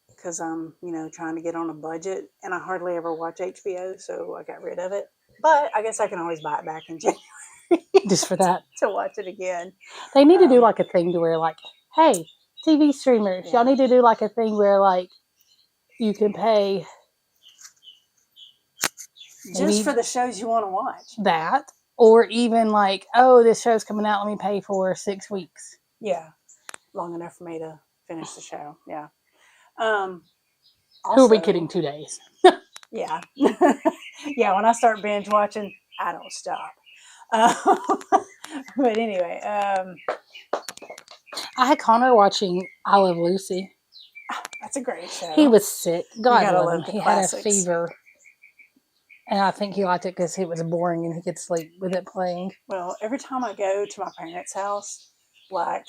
[SPEAKER 2] because I'm, trying to get on a budget, and I hardly ever watch HBO, so I got rid of it. But I guess I can always buy it back in January
[SPEAKER 1] Just for that.
[SPEAKER 2] to watch it again.
[SPEAKER 1] They need to do like a thing to where like, hey, TV streamers,
[SPEAKER 2] Yeah.
[SPEAKER 1] y'all need to do like a thing where like you can pay
[SPEAKER 2] Just for the shows you want to watch.
[SPEAKER 1] that, or even like, oh, this show's coming out, let me pay for 6 weeks.
[SPEAKER 2] Yeah. Long enough for me to finish the show. Yeah.
[SPEAKER 1] Who are we kidding? 2 days.
[SPEAKER 2] Yeah. Yeah, when I start binge watching, I don't stop. But anyway,
[SPEAKER 1] I had Connor watching I Love Lucy.
[SPEAKER 2] that's a great show.
[SPEAKER 1] He was sick. God
[SPEAKER 2] gotta
[SPEAKER 1] love
[SPEAKER 2] love
[SPEAKER 1] him.
[SPEAKER 2] the
[SPEAKER 1] He
[SPEAKER 2] classics.
[SPEAKER 1] had a fever. And I think he liked it because it was boring and he could sleep with it playing.
[SPEAKER 2] Well, every time I go to my parents' house, like,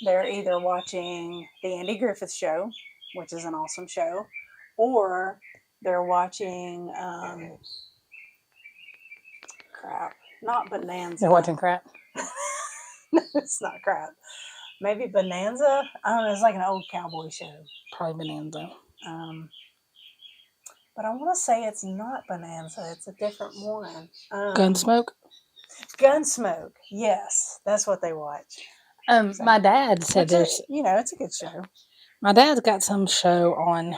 [SPEAKER 2] they're either watching the Andy Griffith Show, which is an awesome show, or they're watching, crap, not Bonanza.
[SPEAKER 1] They're watching crap.
[SPEAKER 2] No, it's not crap. Maybe Bonanza? I don't know, it's like an old cowboy show.
[SPEAKER 1] Probably Bonanza.
[SPEAKER 2] But I want to say it's not Bonanza. It's a different one.
[SPEAKER 1] Gunsmoke?
[SPEAKER 2] Gunsmoke. Yes, that's what they watch.
[SPEAKER 1] My dad said there's...
[SPEAKER 2] it's a good show.
[SPEAKER 1] My dad's got some show on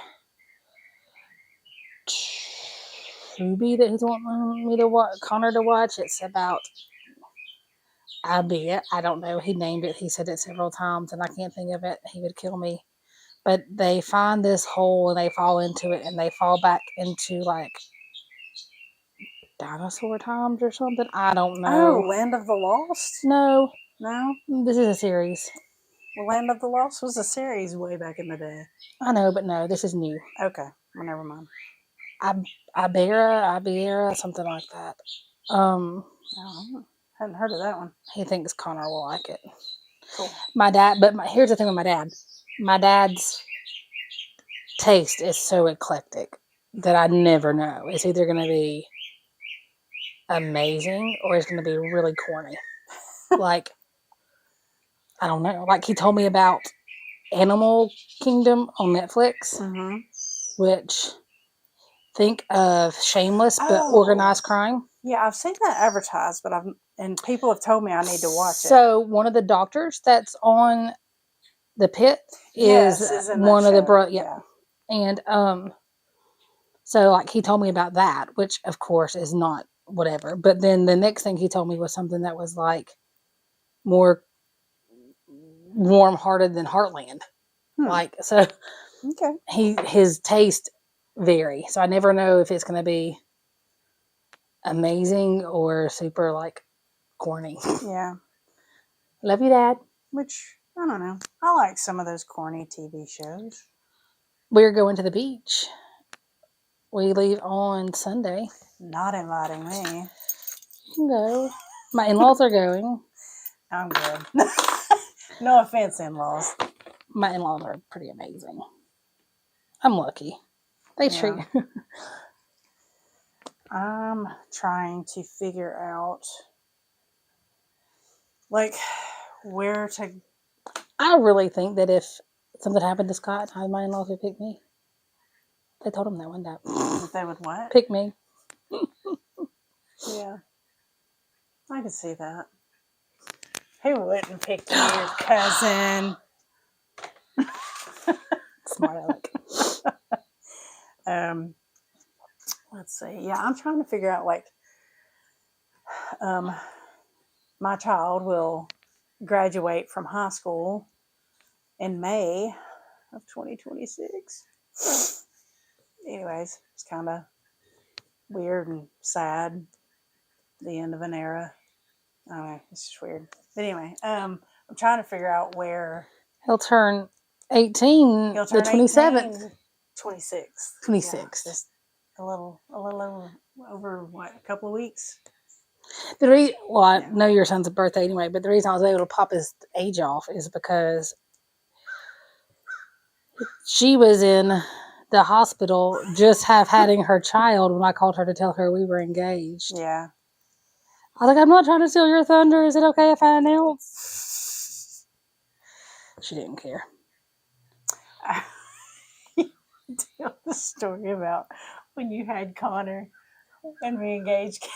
[SPEAKER 1] Tubi that he's wanting me to watch, Connor to watch. It's about... I don't know. He named it. He said it several times, and I can't think of it. He would kill me. But they find this hole, and they fall into it, and they fall back into, like, dinosaur times or something. I don't know.
[SPEAKER 2] Oh, Land of the Lost?
[SPEAKER 1] No.
[SPEAKER 2] No?
[SPEAKER 1] This is a series.
[SPEAKER 2] Well, Land of the Lost was a series way back in the day.
[SPEAKER 1] I know, but no, this is new.
[SPEAKER 2] Okay. Well, never mind.
[SPEAKER 1] Ibera, something like that.
[SPEAKER 2] I hadn't heard of that one.
[SPEAKER 1] He thinks Connor will like it.
[SPEAKER 2] Cool.
[SPEAKER 1] Here's the thing with my dad. My dad's taste is so eclectic that I never know. It's either going to be amazing or it's going to be really corny. Like, I don't know. Like, he told me about Animal Kingdom on Netflix, which, think of Shameless, but organized crime.
[SPEAKER 2] Yeah, I've seen that advertised, and people have told me I need to watch it.
[SPEAKER 1] So one of the doctors that's on the Pit is one of the brothers. Yeah. And so like he told me about that, which of course is not whatever. But then the next thing he told me was something that was like more warm-hearted than Heartland. Like, so his taste vary. So I never know if it's going to be amazing or super like corny.
[SPEAKER 2] Yeah.
[SPEAKER 1] Love you, Dad.
[SPEAKER 2] Which, I don't know. I like some of those corny TV shows.
[SPEAKER 1] We're going to the beach. We leave on Sunday.
[SPEAKER 2] Not inviting me.
[SPEAKER 1] You can go. My in-laws are going.
[SPEAKER 2] I'm good. No offense, in-laws.
[SPEAKER 1] My in-laws are pretty amazing. I'm lucky. They treat me.
[SPEAKER 2] I'm trying to figure out, like, where to...
[SPEAKER 1] I really think that if something happened to Scott, my in-laws would pick me. They told him that one day.
[SPEAKER 2] That they would what?
[SPEAKER 1] Pick me.
[SPEAKER 2] Yeah. I can see that. Who wouldn't pick your cousin?
[SPEAKER 1] Smart aleck.
[SPEAKER 2] Let's see. Yeah, I'm trying to figure out, like, my child will graduate from high school in May of 2026. Anyways, it's kind of weird and sad. The end of an era. I don't know. It's just weird. But anyway, I'm trying to figure out where
[SPEAKER 1] He'll turn 18 the 27th.
[SPEAKER 2] 26th.
[SPEAKER 1] 26th.
[SPEAKER 2] Yeah, just a little over what, a couple of weeks.
[SPEAKER 1] I know your son's birthday anyway, but the reason I was able to pop his age off is because she was in the having her child when I called her to tell her we were engaged.
[SPEAKER 2] Yeah.
[SPEAKER 1] I was like, I'm not trying to steal your thunder. Is it okay if I announce? She didn't care.
[SPEAKER 2] Tell the story about when you had Connor and re-engaged.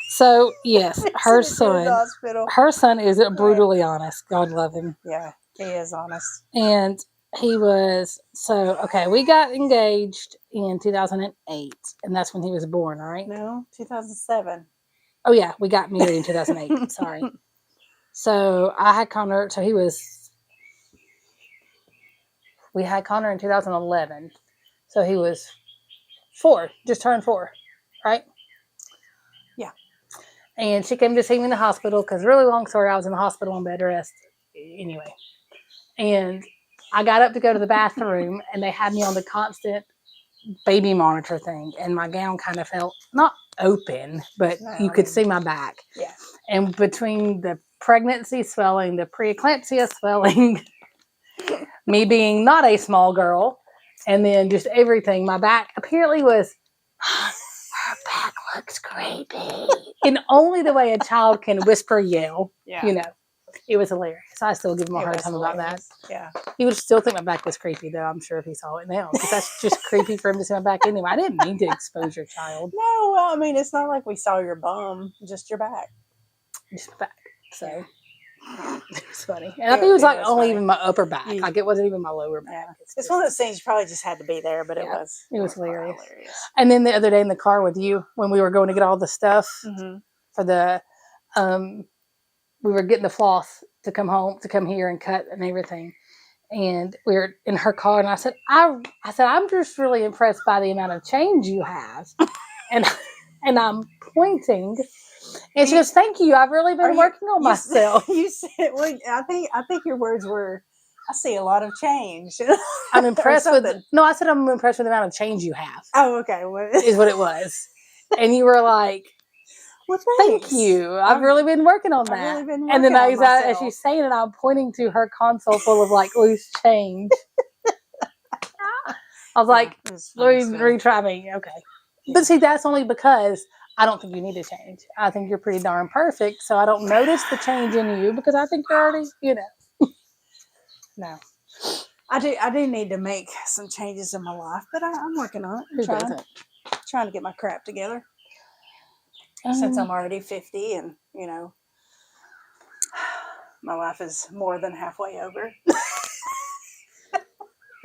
[SPEAKER 1] So yes, her
[SPEAKER 2] Sent her to the
[SPEAKER 1] son.
[SPEAKER 2] hospital.
[SPEAKER 1] Her son is brutally honest. God love him.
[SPEAKER 2] Yeah, he is honest.
[SPEAKER 1] And he was okay. We got engaged in 2008, and that's when he was born. All right.
[SPEAKER 2] No, 2007.
[SPEAKER 1] Oh yeah, we got married in 2008. Sorry. So I had Connor. So we had Connor in 2011. So he was 4, just turned 4, right?
[SPEAKER 2] Yeah.
[SPEAKER 1] And she came to see me in the hospital because, really long story, I was in the hospital on bed rest anyway. And I got up to go to the bathroom, and they had me on the constant baby monitor thing, and my gown kind of felt not open, but you could see my back.
[SPEAKER 2] Yeah.
[SPEAKER 1] And between the pregnancy swelling, the preeclampsia swelling, me being not a small girl, and then just everything, my back apparently was, her back looks creepy. In only the way a child can whisper yell.
[SPEAKER 2] Yeah.
[SPEAKER 1] You know, it was hilarious. I still give him a hard time about that.
[SPEAKER 2] Yeah.
[SPEAKER 1] He would still think my back was creepy, though, I'm sure, if he saw it now. Because that's just creepy for him to see my back anyway. I didn't mean to expose your child.
[SPEAKER 2] No, well, I mean, it's not like we saw your bum, just your back.
[SPEAKER 1] Just my back. So it was funny. And I think it was like only even my upper back. Like it wasn't even my lower back.
[SPEAKER 2] Yeah. It's one of those things you probably just had to be there, but it was
[SPEAKER 1] hilarious. And then the other day in the car with you, when we were going to get all the stuff for the, we were getting the floss to come here and cut and everything. And we were in her car, and I said, I'm just really impressed by the amount of change you have. and I'm pointing. And she goes, thank you. I've really been working on myself.
[SPEAKER 2] You said, well, I think your words were, I see a lot of change.
[SPEAKER 1] I'm impressed I said I'm impressed with the amount of change you have.
[SPEAKER 2] Oh, okay.
[SPEAKER 1] Is what it was. And you were like, well, thank you. I've really been working on that.
[SPEAKER 2] Really been working
[SPEAKER 1] and then
[SPEAKER 2] as
[SPEAKER 1] she's saying it, I'm pointing to her console full of like loose change. I was like, retry me. Okay. Yeah. But see, that's only because I don't think you need to change. I think you're pretty darn perfect. So I don't notice the change in you because I think you're already, No.
[SPEAKER 2] I do need to make some changes in my life, but I'm working on it. I'm trying to get my crap together. Since I'm already 50 and, my life is more than halfway over.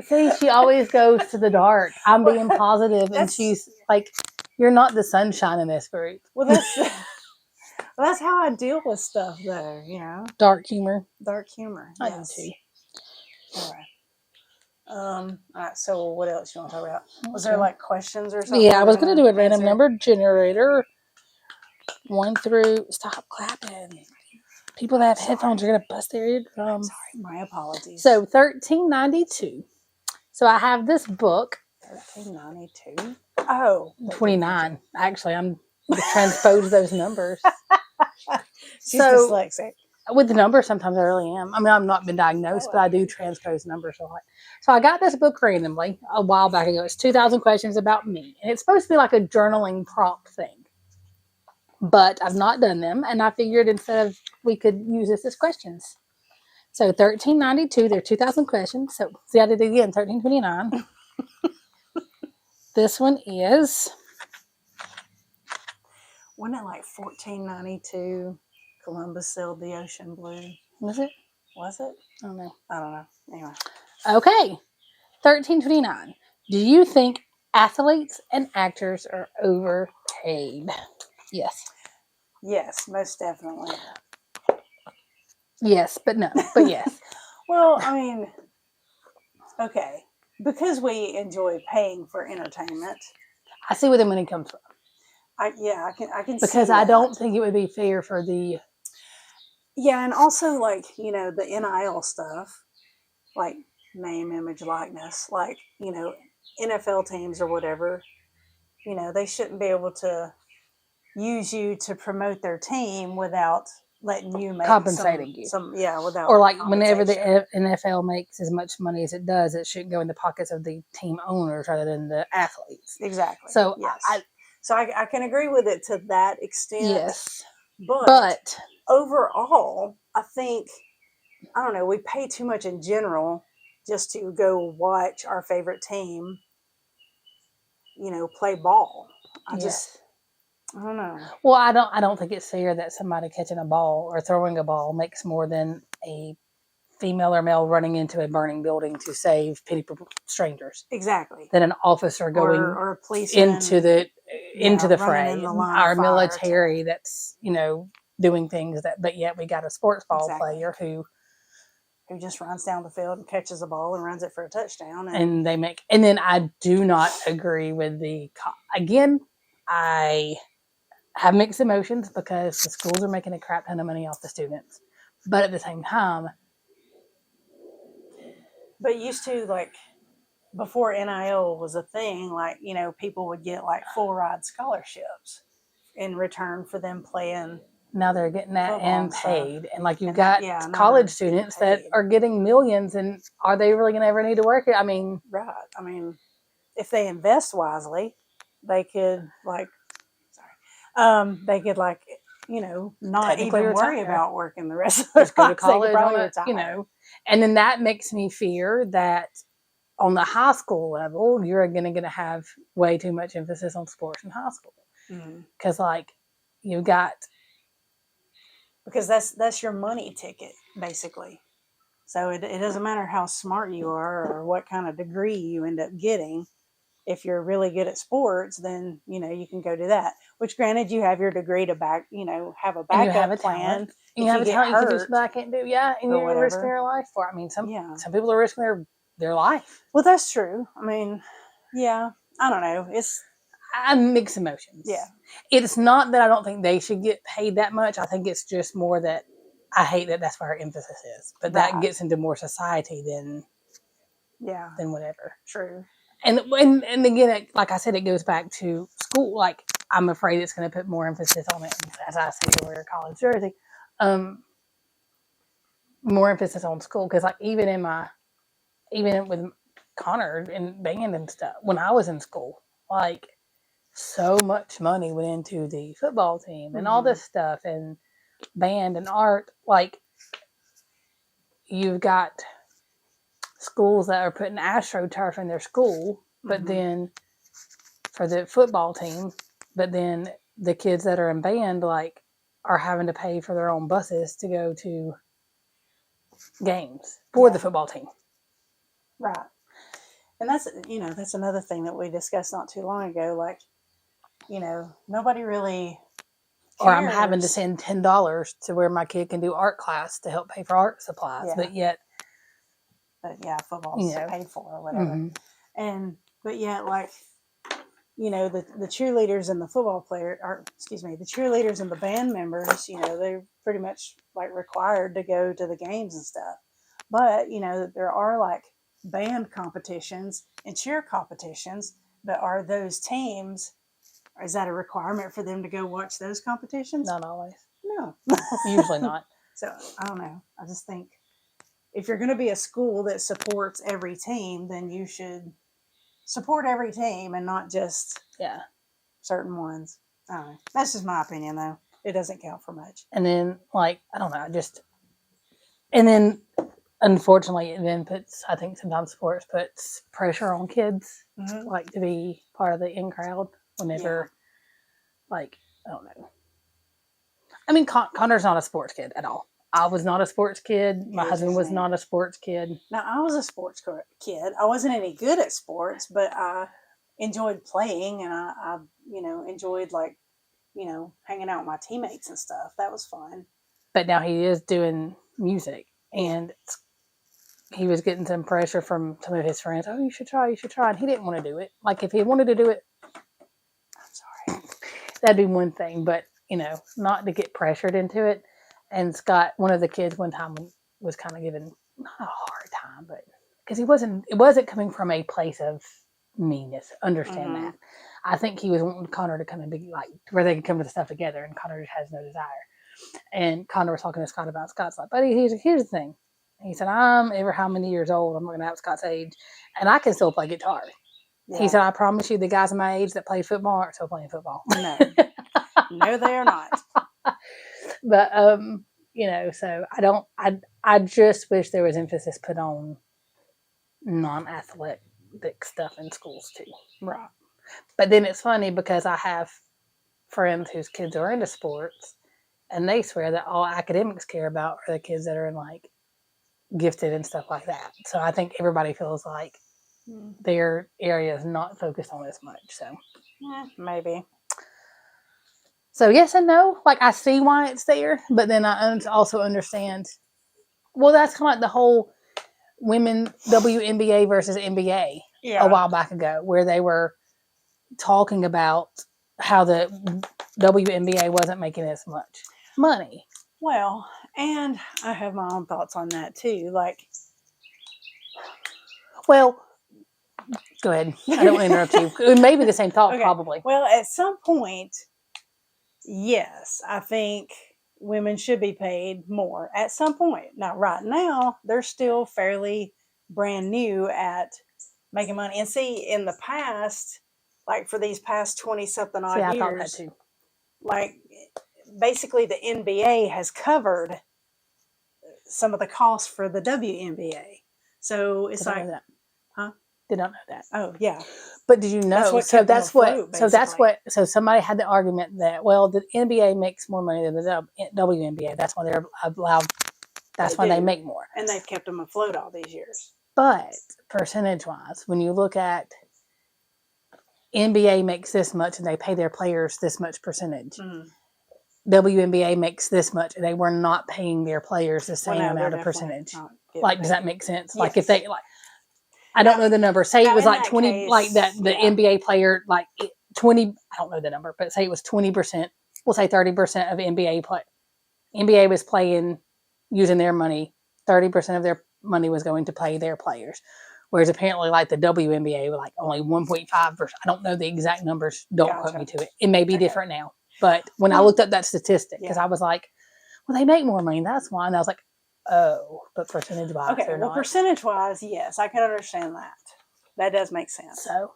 [SPEAKER 1] See, she always goes to the dark. I'm being positive, and she's like, you're not the sunshine in this group.
[SPEAKER 2] Well, that's how I deal with stuff, though,
[SPEAKER 1] Dark humor.
[SPEAKER 2] Dark humor.
[SPEAKER 1] I do too.
[SPEAKER 2] All right. All right, so what else you want to talk about? Was there like questions or something?
[SPEAKER 1] Yeah, I was going to do a random number generator. 1 through, stop clapping. People that have headphones are going to bust their eardrums.
[SPEAKER 2] Sorry, my apologies.
[SPEAKER 1] So 1392. So I have this book.
[SPEAKER 2] 1392. Oh,
[SPEAKER 1] 29. Actually, I'm going to transpose those numbers.
[SPEAKER 2] She's dyslexic.
[SPEAKER 1] With the numbers, sometimes I really am. I mean, I've not been diagnosed, but I do transpose numbers a lot. So I got this book randomly a while back ago. It's 2,000 questions about me. And it's supposed to be like a journaling prompt thing. But I've not done them. And I figured we could use this as questions. So 1392, there are 2,000 questions. So see, I did it again, 1329. This one is...
[SPEAKER 2] Wasn't it like 1492? Columbus sailed the ocean blue.
[SPEAKER 1] Was it?
[SPEAKER 2] Was it?
[SPEAKER 1] I don't know.
[SPEAKER 2] Anyway.
[SPEAKER 1] Okay. 1329. Do you think athletes and actors are overpaid? Yes.
[SPEAKER 2] Yes, most definitely.
[SPEAKER 1] Yes, but no. But yes.
[SPEAKER 2] Well, I mean, okay. Because we enjoy paying for entertainment.
[SPEAKER 1] I see where the money comes from.
[SPEAKER 2] I can see
[SPEAKER 1] because I don't think it would be fair for the...
[SPEAKER 2] Yeah, and also, like, the NIL stuff, like name, image, likeness, like, NFL teams or whatever, they shouldn't be able to use you to promote their team without letting you make
[SPEAKER 1] compensating you.
[SPEAKER 2] Without
[SPEAKER 1] or like whenever the NFL makes as much money as it does, it shouldn't go in the pockets of the team owners rather than the athletes.
[SPEAKER 2] Exactly.
[SPEAKER 1] So
[SPEAKER 2] yes. I can agree with it to that extent.
[SPEAKER 1] Yes.
[SPEAKER 2] But overall, I think, I don't know, we pay too much in general just to go watch our favorite team, play ball. I don't know.
[SPEAKER 1] Well, I don't think it's fair that somebody catching a ball or throwing a ball makes more than a female or male running into a burning building to save strangers.
[SPEAKER 2] Exactly.
[SPEAKER 1] Than an officer going
[SPEAKER 2] or a policeman
[SPEAKER 1] into the fray.
[SPEAKER 2] in the line
[SPEAKER 1] Our
[SPEAKER 2] of fire
[SPEAKER 1] military that's, doing things that, but yet we got a sports ball
[SPEAKER 2] Exactly.
[SPEAKER 1] player who
[SPEAKER 2] just runs down the field and catches a ball and runs it for a touchdown.
[SPEAKER 1] And then I do not agree with again, I have mixed emotions because the schools are making a crap ton of money off the students. But at the same time,
[SPEAKER 2] but used to, like, before NIL was a thing, like, people would get like full ride scholarships in return for them playing.
[SPEAKER 1] now they're getting that
[SPEAKER 2] Football
[SPEAKER 1] and
[SPEAKER 2] and stuff.
[SPEAKER 1] paid. And like you've
[SPEAKER 2] And
[SPEAKER 1] got
[SPEAKER 2] now
[SPEAKER 1] college
[SPEAKER 2] they're
[SPEAKER 1] students
[SPEAKER 2] getting
[SPEAKER 1] that
[SPEAKER 2] paid.
[SPEAKER 1] are getting millions, and are they really going to ever need to work it? I mean,
[SPEAKER 2] Right. I mean, if they invest wisely, they could they could not
[SPEAKER 1] Technically
[SPEAKER 2] even worry
[SPEAKER 1] retire.
[SPEAKER 2] about working the rest of their
[SPEAKER 1] just go to
[SPEAKER 2] lives. They could
[SPEAKER 1] college
[SPEAKER 2] probably
[SPEAKER 1] on
[SPEAKER 2] retire.
[SPEAKER 1] and then that makes me fear that on the high school level, you're going to have way too much emphasis on sports in high school. Because like you got,
[SPEAKER 2] because that's your money ticket basically. So it doesn't matter how smart you are or what kind of degree you end up getting. If you're really good at sports, then you can go do that. Which, granted, you have your degree to have a backup plan.
[SPEAKER 1] And you have a talent, you can do something I can't do. Yeah, and you're risking your life for it. I mean, some people are risking their life.
[SPEAKER 2] Well, that's true. I mean, yeah, I don't know.
[SPEAKER 1] I mix emotions.
[SPEAKER 2] Yeah.
[SPEAKER 1] It's not that I don't think they should get paid that much. I think it's just more that I hate that that's where our emphasis is. But that gets into more society than whatever.
[SPEAKER 2] True.
[SPEAKER 1] And again, like I said, it goes back to school. Like, I'm afraid it's going to put more emphasis on it, as I say to wear college jersey. More emphasis on school, because like even with Connor and band and stuff, when I was in school, like so much money went into the football team and all this stuff and band and art. Like, you've got schools that are putting AstroTurf in their school, but then for the football team, but then the kids that are in band like are having to pay for their own buses to go to games for the football team.
[SPEAKER 2] Right. And that's another thing that we discussed not too long ago. Like, nobody really cares.
[SPEAKER 1] Or I'm having to send $10 to where my kid can do art class to help pay for art supplies, but
[SPEAKER 2] football's paid for or whatever. But yet, like, the cheerleaders and the the cheerleaders and the band members, they're pretty much like required to go to the games and stuff. But, there are like band competitions and cheer competitions, but are those teams, is that a requirement for them to go watch those competitions?
[SPEAKER 1] Not always.
[SPEAKER 2] No.
[SPEAKER 1] Usually not.
[SPEAKER 2] So, I don't know. I just think if you're going to be a school that supports every team, then you should support every team and not just certain ones. I don't know. That's just my opinion, though. It doesn't count for much.
[SPEAKER 1] And then, like, I don't know, and then, unfortunately, it then I think sometimes sports puts pressure on kids, like, to be part of the in crowd whenever, like, I don't know. I mean, Connor's not a sports kid at all. I was not a sports kid. My husband was not a sports kid.
[SPEAKER 2] Now, I was a sports kid. I wasn't any good at sports, but I enjoyed playing, and I enjoyed, like, hanging out with my teammates and stuff. That was fun.
[SPEAKER 1] But now he is doing music, and he was getting some pressure from some of his friends. Oh, you should try. And he didn't want to do it. Like, if he wanted to do it, I'm sorry, that'd be one thing. But, not to get pressured into it. And Scott, one of the kids one time was kind of giving, not a hard time, but because it wasn't coming from a place of meanness. Understand that. I think he was wanting Connor to come and be like, where they could come to the stuff together, and Connor just has no desire. And Connor was talking to Scott about Scott's like, buddy, here's the thing. And he said, I'm ever how many years old, I'm looking at Scott's age, and I can still play guitar. Yeah. He said, I promise you the guys my age that play football aren't still playing football.
[SPEAKER 2] No. No, they are not.
[SPEAKER 1] But, so I just wish there was emphasis put on non-athletic stuff in schools too.
[SPEAKER 2] Right.
[SPEAKER 1] But then it's funny because I have friends whose kids are into sports, and they swear that all academics care about are the kids that are in like gifted and stuff like that. So I think everybody feels like their area is not focused on as much. So
[SPEAKER 2] maybe.
[SPEAKER 1] So yes and no. Like I see why it's there, but then I also understand. Well, that's kind of like the whole women WNBA versus NBA a while back ago, where they were talking about how the WNBA wasn't making as much money.
[SPEAKER 2] Well, and I have my own thoughts on that too. Like,
[SPEAKER 1] well, go ahead. I don't want to interrupt you. It may be the same thought,
[SPEAKER 2] okay.
[SPEAKER 1] probably.
[SPEAKER 2] Well, at some point, yes, I think women should be paid more at some point. Now, right now, they're still fairly brand new at making money. And see, in the past, like for these past 20-something odd
[SPEAKER 1] I
[SPEAKER 2] years,
[SPEAKER 1] thought that too.
[SPEAKER 2] Like basically the NBA has covered some of the costs for the WNBA. So it's like, huh?
[SPEAKER 1] Did not know that.
[SPEAKER 2] Oh yeah.
[SPEAKER 1] But did you know?
[SPEAKER 2] That's
[SPEAKER 1] So somebody had the argument that, well, the NBA makes more money than the WNBA. That's why they're allowed. That's why they make more.
[SPEAKER 2] And they've kept them afloat all these years.
[SPEAKER 1] But percentage-wise, when you look at NBA makes this much and they pay their players this much percentage. Mm-hmm. WNBA makes this much and they were not paying their players the same amount of percentage. Like, does that make sense? Yes. Like if they like, I don't know the number. Say it was like 20, case, like that the NBA player, like 20, I don't know the number, but say it was 20%, we'll say 30% of NBA play. NBA was playing, using their money, 30% of their money was going to pay their players. Whereas apparently like the WNBA, like only 1.5%. I don't know the exact numbers. Don't quote me to it. It may be different now. But when I looked up that statistic, because I was like, well, they make more money. That's why. And I was like, oh, but percentage-wise,
[SPEAKER 2] okay, well, percentage-wise, yes, I can understand that. That does make sense.
[SPEAKER 1] So,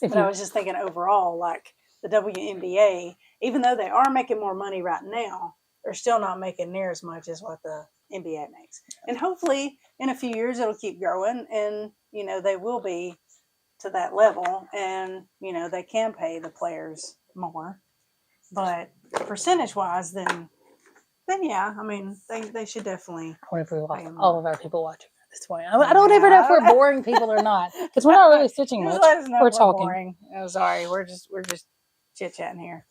[SPEAKER 2] but I was just thinking overall, like the WNBA, even though they are making more money right now, they're still not making near as much as what the NBA makes. And hopefully, in a few years, it'll keep growing, and they will be to that level, and they can pay the players more. But percentage-wise, then yeah, I mean, they should definitely.
[SPEAKER 1] I wonder if we lost all of our people watching at this point. I don't ever know if we're boring people or not, because we're not really stitching much. We're talking.
[SPEAKER 2] Boring. Oh, sorry, we're just chit-chatting here.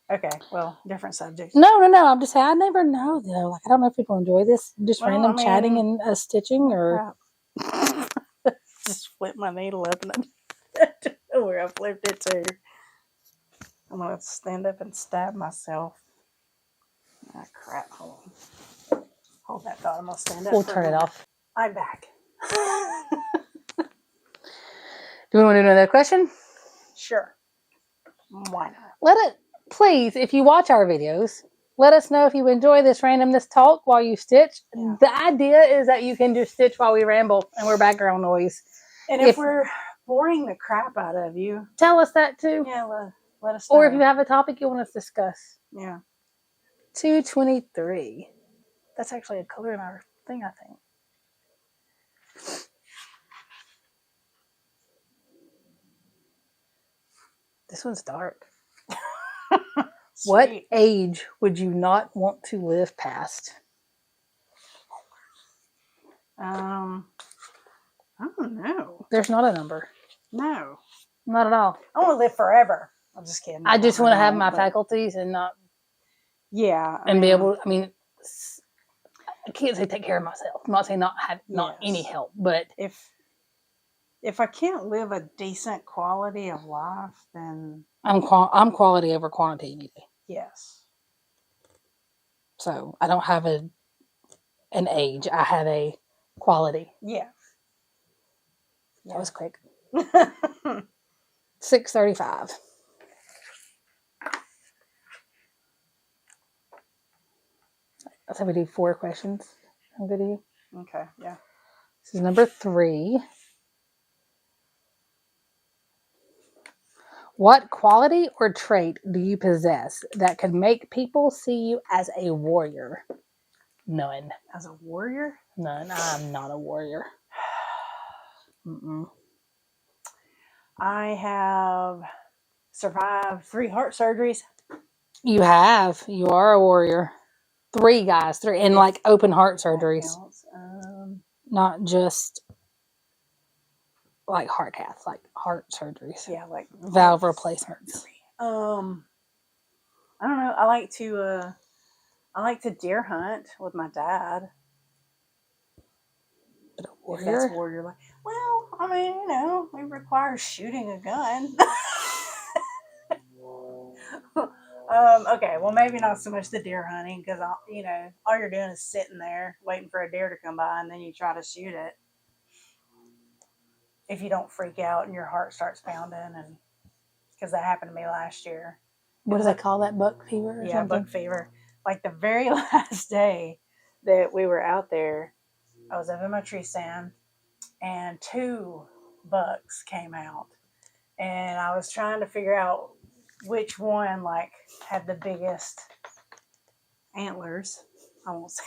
[SPEAKER 2] Okay, well, different subject.
[SPEAKER 1] No. I'm just saying, I never know though. Like, I don't know if people enjoy this, just random chatting and stitching, or
[SPEAKER 2] just flip my needle up and where I flipped it to. I'm gonna stand up and stab myself. Ah, crap! Hold that thought. I'm gonna stand up.
[SPEAKER 1] We'll turn it off.
[SPEAKER 2] I'm back.
[SPEAKER 1] Do we want to do another question?
[SPEAKER 2] Sure. Why
[SPEAKER 1] not? Please, if you watch our videos, let us know if you enjoy this randomness talk while you stitch. Yeah. The idea is that you can just stitch while we ramble and we're background noise.
[SPEAKER 2] And if we're boring the crap out of you,
[SPEAKER 1] tell us that too.
[SPEAKER 2] Yeah, let us know.
[SPEAKER 1] Or if you have a topic you want us to discuss.
[SPEAKER 2] Yeah.
[SPEAKER 1] 223. That's actually a color in our thing, I think. This one's dark. What age would you not want to live past?
[SPEAKER 2] I don't know.
[SPEAKER 1] There's not a number.
[SPEAKER 2] No.
[SPEAKER 1] Not at all.
[SPEAKER 2] I want to live forever. I'm just kidding.
[SPEAKER 1] I just want to have my faculties and not.
[SPEAKER 2] Yeah.
[SPEAKER 1] And be able. I mean, I can't say take care of myself. I'm not saying not any help, but
[SPEAKER 2] if I can't live a decent quality of life, then
[SPEAKER 1] I'm quality over quantity any day.
[SPEAKER 2] Yes.
[SPEAKER 1] So I don't have an age. I have a quality.
[SPEAKER 2] Yeah.
[SPEAKER 1] That was quick. 6:35. So we do 4 questions. Sound good to you?
[SPEAKER 2] Okay. Yeah.
[SPEAKER 1] This is number 3. What quality or trait do you possess that could make people see you as a warrior? None.
[SPEAKER 2] As a warrior?
[SPEAKER 1] None. I'm not a warrior. Mm-mm.
[SPEAKER 2] I have survived 3 heart surgeries.
[SPEAKER 1] You have. You are a warrior. 3 guys, 3, and like open heart surgeries, not just like heart caths, like heart surgeries.
[SPEAKER 2] Yeah, like
[SPEAKER 1] valve replacements.
[SPEAKER 2] I don't know. I like to deer hunt with my dad.
[SPEAKER 1] But a
[SPEAKER 2] If
[SPEAKER 1] warrior?
[SPEAKER 2] that's warrior life. Well, I mean, it requires shooting a gun. Okay, well, maybe not so much the deer hunting, because all you're doing is sitting there waiting for a deer to come by, and then you try to shoot it. If you don't freak out and your heart starts pounding, and because that happened to me last year.
[SPEAKER 1] What do they call that? Buck fever or something?
[SPEAKER 2] Buck fever. Like the very last day that we were out there, I was up in my tree stand, and 2 bucks came out, and I was trying to figure out which one like had the biggest antlers. I won't say.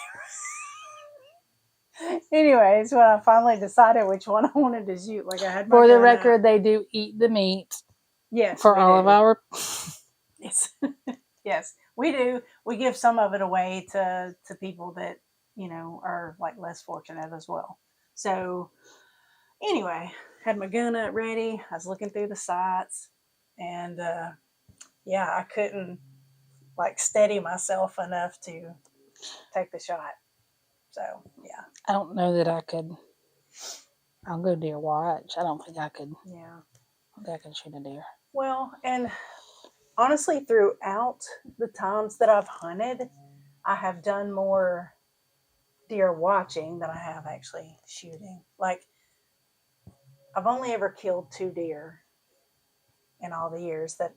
[SPEAKER 2] Anyways, when I finally decided which one I wanted to shoot, like I had my
[SPEAKER 1] for the
[SPEAKER 2] gun
[SPEAKER 1] record,
[SPEAKER 2] out.
[SPEAKER 1] they do eat the meat.
[SPEAKER 2] Yes,
[SPEAKER 1] for all of our.
[SPEAKER 2] Yes, yes, we do. We give some of it away to people that are like less fortunate as well. So anyway, had my gun up ready. I was looking through the sights, and I couldn't like steady myself enough to take the shot. So yeah,
[SPEAKER 1] I don't know that I could. I'll go deer watch. I don't think I could.
[SPEAKER 2] Yeah,
[SPEAKER 1] I think I could shoot a deer.
[SPEAKER 2] Well, and honestly, throughout the times that I've hunted, I have done more deer watching than I have actually shooting. Like, I've only ever killed 2 deer in all the years that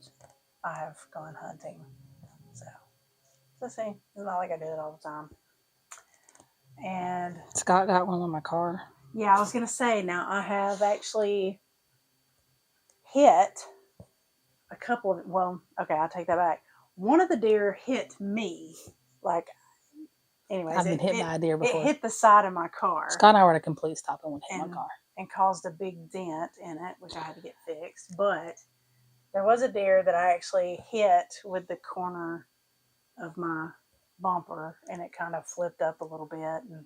[SPEAKER 2] I have gone hunting. So see, it's not like I do it all the time. And
[SPEAKER 1] Scott got one on my car.
[SPEAKER 2] Yeah, I was going to say, now I have actually hit a couple of, well, okay, I'll take that back. One of the deer hit me, like, anyways.
[SPEAKER 1] I've been hit by a deer before.
[SPEAKER 2] It hit the side of my car.
[SPEAKER 1] Scott and I were at a complete stop and one hit my car.
[SPEAKER 2] And caused a big dent in it, which I had to get fixed. But there was a deer that I actually hit with the corner of my bumper, and it kind of flipped up a little bit, and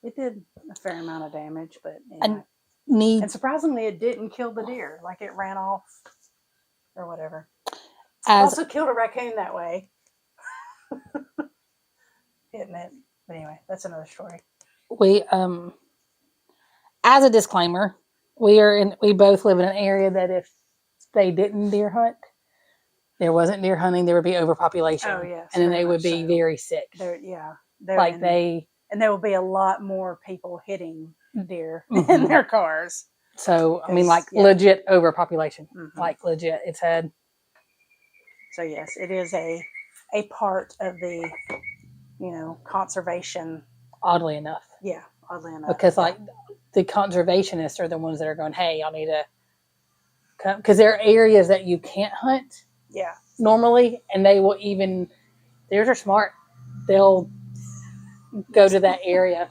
[SPEAKER 2] it did a fair amount of damage. But anyway. And surprisingly, it didn't kill the deer. Like, it ran off or whatever. I also killed a raccoon that way. Hitting it. But anyway, that's another story.
[SPEAKER 1] We, as a disclaimer, we both live in an area that if they didn't deer hunt, there wasn't deer hunting, there would be overpopulation.
[SPEAKER 2] Oh, yes.
[SPEAKER 1] And then they would be very sick.
[SPEAKER 2] And there will be a lot more people hitting deer in their cars.
[SPEAKER 1] So, I mean, legit overpopulation. Mm-hmm. Like, legit. It's had.
[SPEAKER 2] So, yes, it is a part of the, conservation.
[SPEAKER 1] Oddly enough.
[SPEAKER 2] Yeah, oddly enough.
[SPEAKER 1] Because, the conservationists are the ones that are going, hey, y'all need to come. Because there are areas that you can't hunt.
[SPEAKER 2] Yeah.
[SPEAKER 1] Normally. And they will even, theirs are smart. They'll go to that area.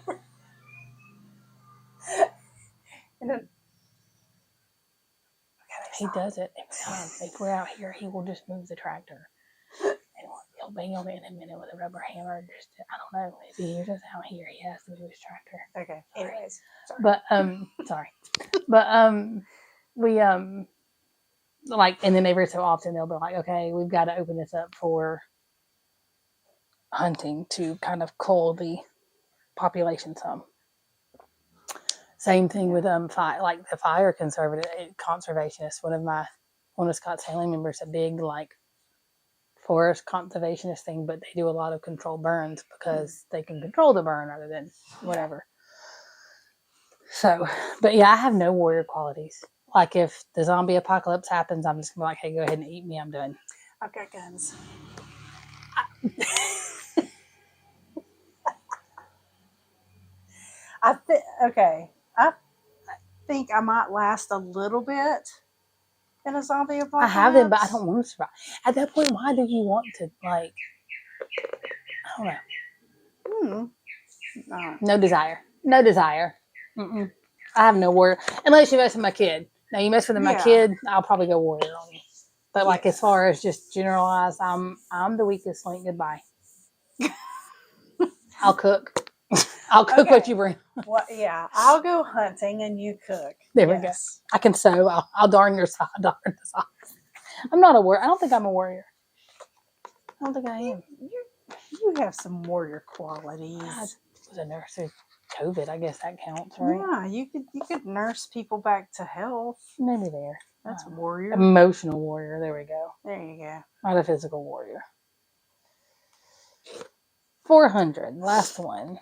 [SPEAKER 1] He does it every time. If we're out here, he will just move the tractor. And he'll bang on it in a minute with a rubber hammer. Just, I don't know. If he hears us out here, he has to move his tractor.
[SPEAKER 2] Okay. Anyways.
[SPEAKER 1] Sorry. But, sorry. But, we, and then every so often they'll be like, okay, we've got to open this up for hunting to kind of cull the population some. Same thing with the fire conservationist. One of Scott's family members, a big forest conservationist thing, but they do a lot of controlled burns because they can control the burn rather than whatever. So, but yeah, I have no warrior qualities. Like, if the zombie apocalypse happens, I'm just gonna be like, hey, go ahead and eat me. I'm done.
[SPEAKER 2] I've got guns. I think I might last a little bit in a zombie apocalypse.
[SPEAKER 1] I have them, but I don't want to survive. At that point, why do you want to, I don't know. No desire. No desire. Mm-mm. I have no warrior. Unless you mess with my kid. Now, you mess with my kid, I'll probably go warrior on you. But like as far as just generalized, I'm the weakest link. Goodbye. I'll cook. I'll cook what you bring.
[SPEAKER 2] What? Yeah, I'll go hunting and you cook.
[SPEAKER 1] There we go. I can sew. I'll darn your sock. Darn the socks. I'm not a warrior. I don't think I'm a warrior. I don't think I am.
[SPEAKER 2] You have some warrior qualities.
[SPEAKER 1] I was a nurse through COVID. I guess that counts, right?
[SPEAKER 2] Yeah, you could nurse people back to health.
[SPEAKER 1] Maybe there.
[SPEAKER 2] That's warrior.
[SPEAKER 1] Emotional warrior. There we go.
[SPEAKER 2] There you go.
[SPEAKER 1] Not a physical warrior. 400. Last one.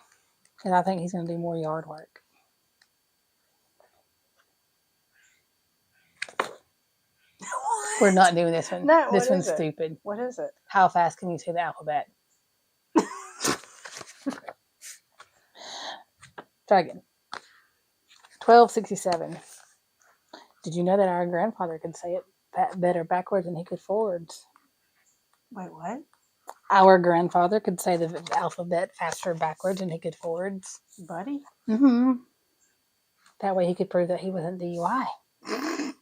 [SPEAKER 1] And I think he's going to do more yard work. We're not doing this one.
[SPEAKER 2] No,
[SPEAKER 1] this one's stupid.
[SPEAKER 2] What is it?
[SPEAKER 1] How fast can you say the alphabet? Try again. 1267. Did you know that our grandfather could say it better backwards than he could forwards?
[SPEAKER 2] Wait, what?
[SPEAKER 1] Our grandfather could say the alphabet faster backwards than he could forwards.
[SPEAKER 2] Buddy?
[SPEAKER 1] Mm-hmm. That way he could prove that he wasn't DUI.
[SPEAKER 2] I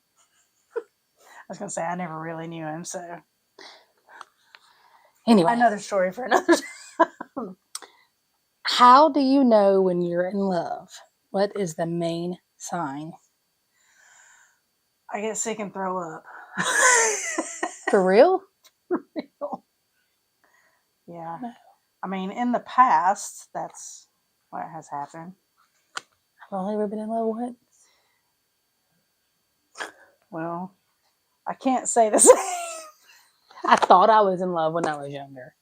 [SPEAKER 2] was going to say, I never really knew him, so.
[SPEAKER 1] Anyway.
[SPEAKER 2] Another story for another time.
[SPEAKER 1] How do you know when you're in love? What is the main sign?
[SPEAKER 2] I get sick and throw up.
[SPEAKER 1] For real?
[SPEAKER 2] For real. Yeah. No. I mean, in the past, that's what has happened.
[SPEAKER 1] I've only ever been in love once.
[SPEAKER 2] Well, I can't say the same.
[SPEAKER 1] I thought I was in love when I was younger.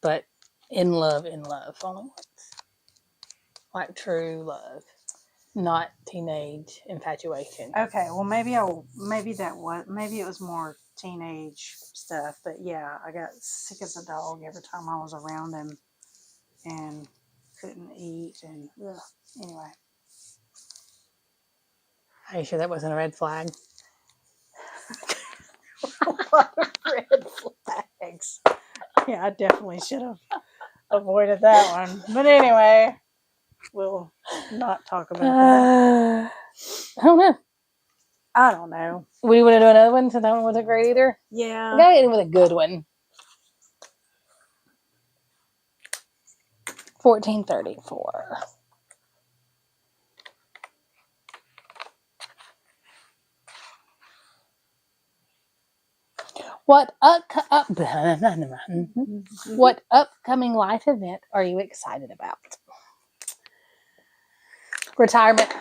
[SPEAKER 1] But in love, only once. Like true love. Not teenage infatuation.
[SPEAKER 2] Okay, well maybe it was more teenage stuff, but yeah, I got sick as a dog every time I was around him and couldn't eat and anyway.
[SPEAKER 1] Are you sure that wasn't a red flag?
[SPEAKER 2] A lot of red flags. Yeah, I definitely should have avoided that one. But anyway, we'll not talk about that.
[SPEAKER 1] I don't know.
[SPEAKER 2] I don't know.
[SPEAKER 1] We want to do another one since that one wasn't great either?
[SPEAKER 2] Yeah.
[SPEAKER 1] We gotta get in with a good one. 1434. What upcoming life event are you excited about? Retirement.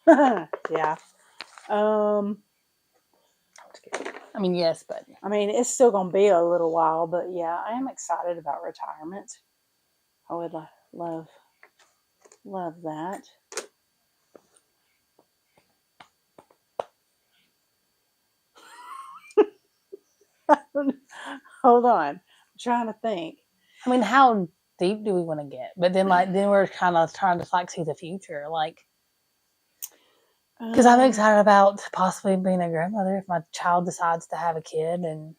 [SPEAKER 2] Yeah.
[SPEAKER 1] I mean, yes, but
[SPEAKER 2] I mean, it's still going to be a little while, but yeah, I am excited about retirement. I would love that. Hold on. I'm trying to think.
[SPEAKER 1] I mean, how deep do we want to get? But then we're kind of trying to see the future, because I'm excited about possibly being a grandmother if my child decides to have a kid and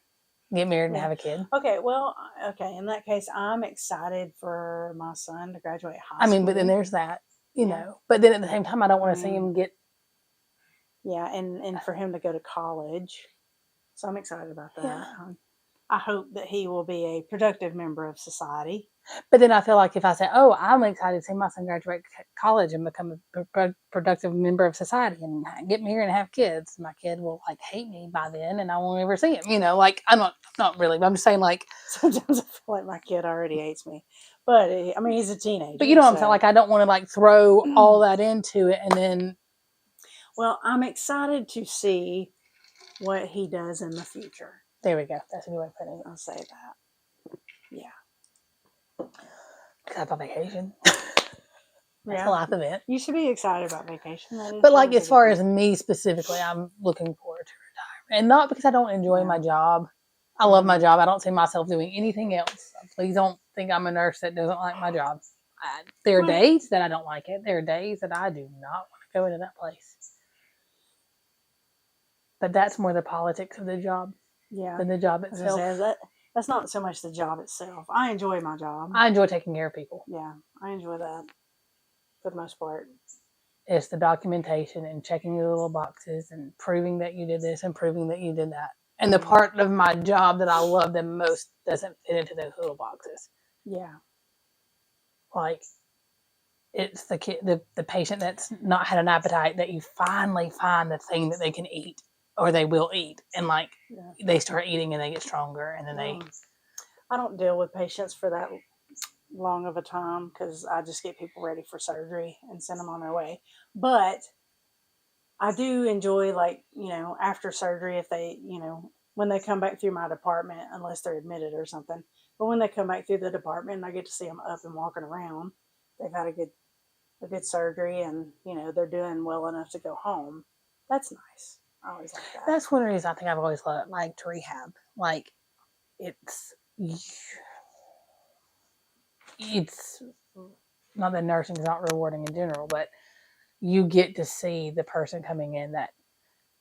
[SPEAKER 1] get married and have a kid.
[SPEAKER 2] Okay, well, in that case, I'm excited for my son to graduate high school.
[SPEAKER 1] I mean, but then there's that, you know. But then at the same time, I don't want to see him get.
[SPEAKER 2] Yeah, and for him to go to college. So I'm excited about that.
[SPEAKER 1] Yeah.
[SPEAKER 2] I hope that he will be a productive member of society.
[SPEAKER 1] But then I feel like if I say, oh, I'm excited to see my son graduate college and become a productive member of society and get married and have kids, my kid will hate me by then and I won't ever see him. I'm not really, but I'm just saying
[SPEAKER 2] sometimes I feel like my kid already hates me. But I mean, he's a teenager.
[SPEAKER 1] But you know what I'm saying? I don't want to throw all that into it and then.
[SPEAKER 2] Well, I'm excited to see what he does in the future.
[SPEAKER 1] There we go. That's a good way of putting it.
[SPEAKER 2] I'll say that. Yeah.
[SPEAKER 1] Excited about vacation. That's a life event.
[SPEAKER 2] You should be excited about vacation.
[SPEAKER 1] But as far as me specifically, I'm looking forward to retirement. And not because I don't enjoy my job. I love my job. I don't see myself doing anything else. Please don't think I'm a nurse that doesn't like my job. There are days that I don't like it. There are days that I do not want to go into that place. But that's more the politics of the job than the job itself.
[SPEAKER 2] That's not so much the job itself. I enjoy my job.
[SPEAKER 1] I enjoy taking care of people.
[SPEAKER 2] Yeah, I enjoy that for the most part.
[SPEAKER 1] It's the documentation and checking the little boxes and proving that you did this and proving that you did that. And the part of my job that I love the most doesn't fit into those little boxes.
[SPEAKER 2] Yeah.
[SPEAKER 1] Like, it's the kid, the patient that's not had an appetite, that you finally find the thing that they can eat or they will eat, and like they start eating and they get stronger, and then
[SPEAKER 2] I don't deal with patients for that long of a time because I just get people ready for surgery and send them on their way. But I do enjoy, like, after surgery, if they, when they come back through my department, unless they're admitted or something, but when they come back through the department and I get to see them up and walking around, they've had a good surgery, and they're doing well enough to go home. That's nice. I always like that.
[SPEAKER 1] That's one reason I think I've always liked rehab. Like, it's not that nursing is not rewarding in general, but you get to see the person coming in that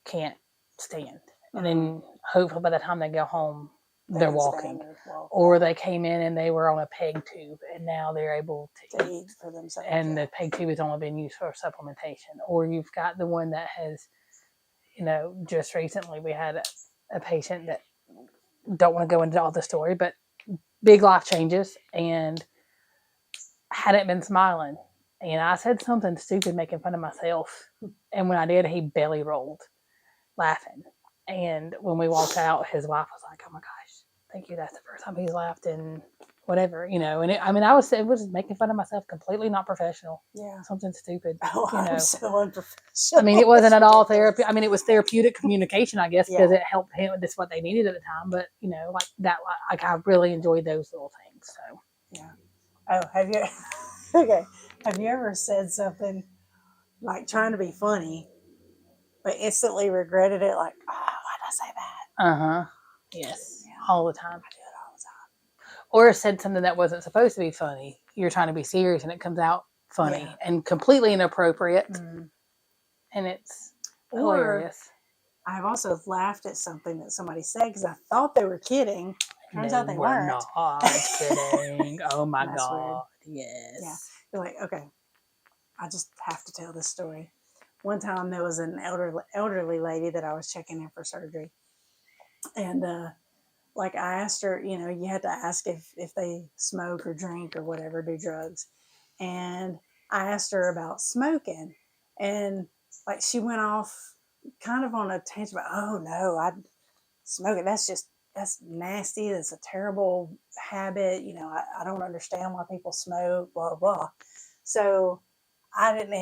[SPEAKER 1] can't stand, and then hopefully by the time they go home, they're walking. Or they came in and they were on a peg tube, and now they're able to eat
[SPEAKER 2] for themselves.
[SPEAKER 1] And the peg tube has only been used for supplementation. Or you've got the one that has, just recently we had a patient that, don't want to go into all the story, but big life changes, and hadn't been smiling. And I said something stupid making fun of myself. And when I did, he belly rolled laughing. And when we walked out, his wife was like, "Oh my gosh, thank you. That's the first time he's laughed in whatever, And I was making fun of myself, completely not professional.
[SPEAKER 2] Yeah.
[SPEAKER 1] Something stupid.
[SPEAKER 2] I'm so unprofessional.
[SPEAKER 1] It wasn't at all therapy. It was therapeutic communication, I guess, because it helped him. That's what they needed at the time. But, like that, like I really enjoyed those little things. So,
[SPEAKER 2] yeah. Oh, have you? Okay. Have you ever said something like trying to be funny, but instantly regretted it? Like, oh, why did I say that?
[SPEAKER 1] Yes. Yeah. All the time. I do it all the time. Or said something that wasn't supposed to be funny. You're trying to be serious and it comes out funny and completely inappropriate. And it's hilarious.
[SPEAKER 2] I've also laughed at something that somebody said because I thought they were kidding. Turns out they weren't.
[SPEAKER 1] Not kidding. Oh my God.
[SPEAKER 2] Weird.
[SPEAKER 1] Yes.
[SPEAKER 2] Yeah. You're like, okay, I just have to tell this story. One time there was an elderly lady that I was checking in for surgery. And I asked her, you had to ask if they smoke or drink or whatever, do drugs. And I asked her about smoking. And she went off kind of on a tangent about, oh no, I smoke it. That's nasty. That's a terrible habit. I don't understand why people smoke, blah, blah. So I didn't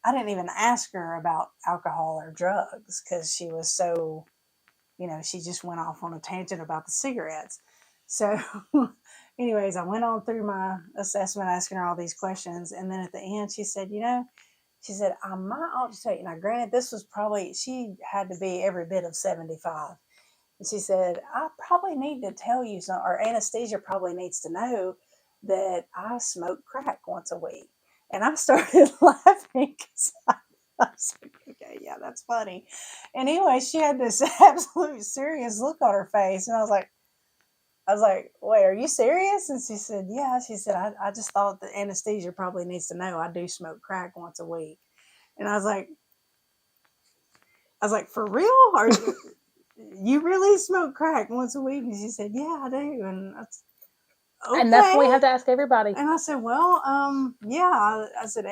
[SPEAKER 2] even ask her about alcohol or drugs because she was so, she just went off on a tangent about the cigarettes. So anyways, I went on through my assessment, asking her all these questions. And then at the end, she said, I might ought to tell you. Now, granted, she had to be every bit of 75. And she said, I probably need to tell you something, or anesthesia probably needs to know that I smoke crack once a week. And I started laughing because I was like, okay, yeah, that's funny. And anyway, she had this absolute serious look on her face. And I was like, wait, are you serious? And she said, yeah. She said, I just thought the anesthesia probably needs to know I do smoke crack once a week. And I was like, for real? Are you really smoke crack once a week? And she said, yeah, I do. And that's okay.
[SPEAKER 1] And that's what we have to ask everybody.
[SPEAKER 2] And I said, well, yeah. I said,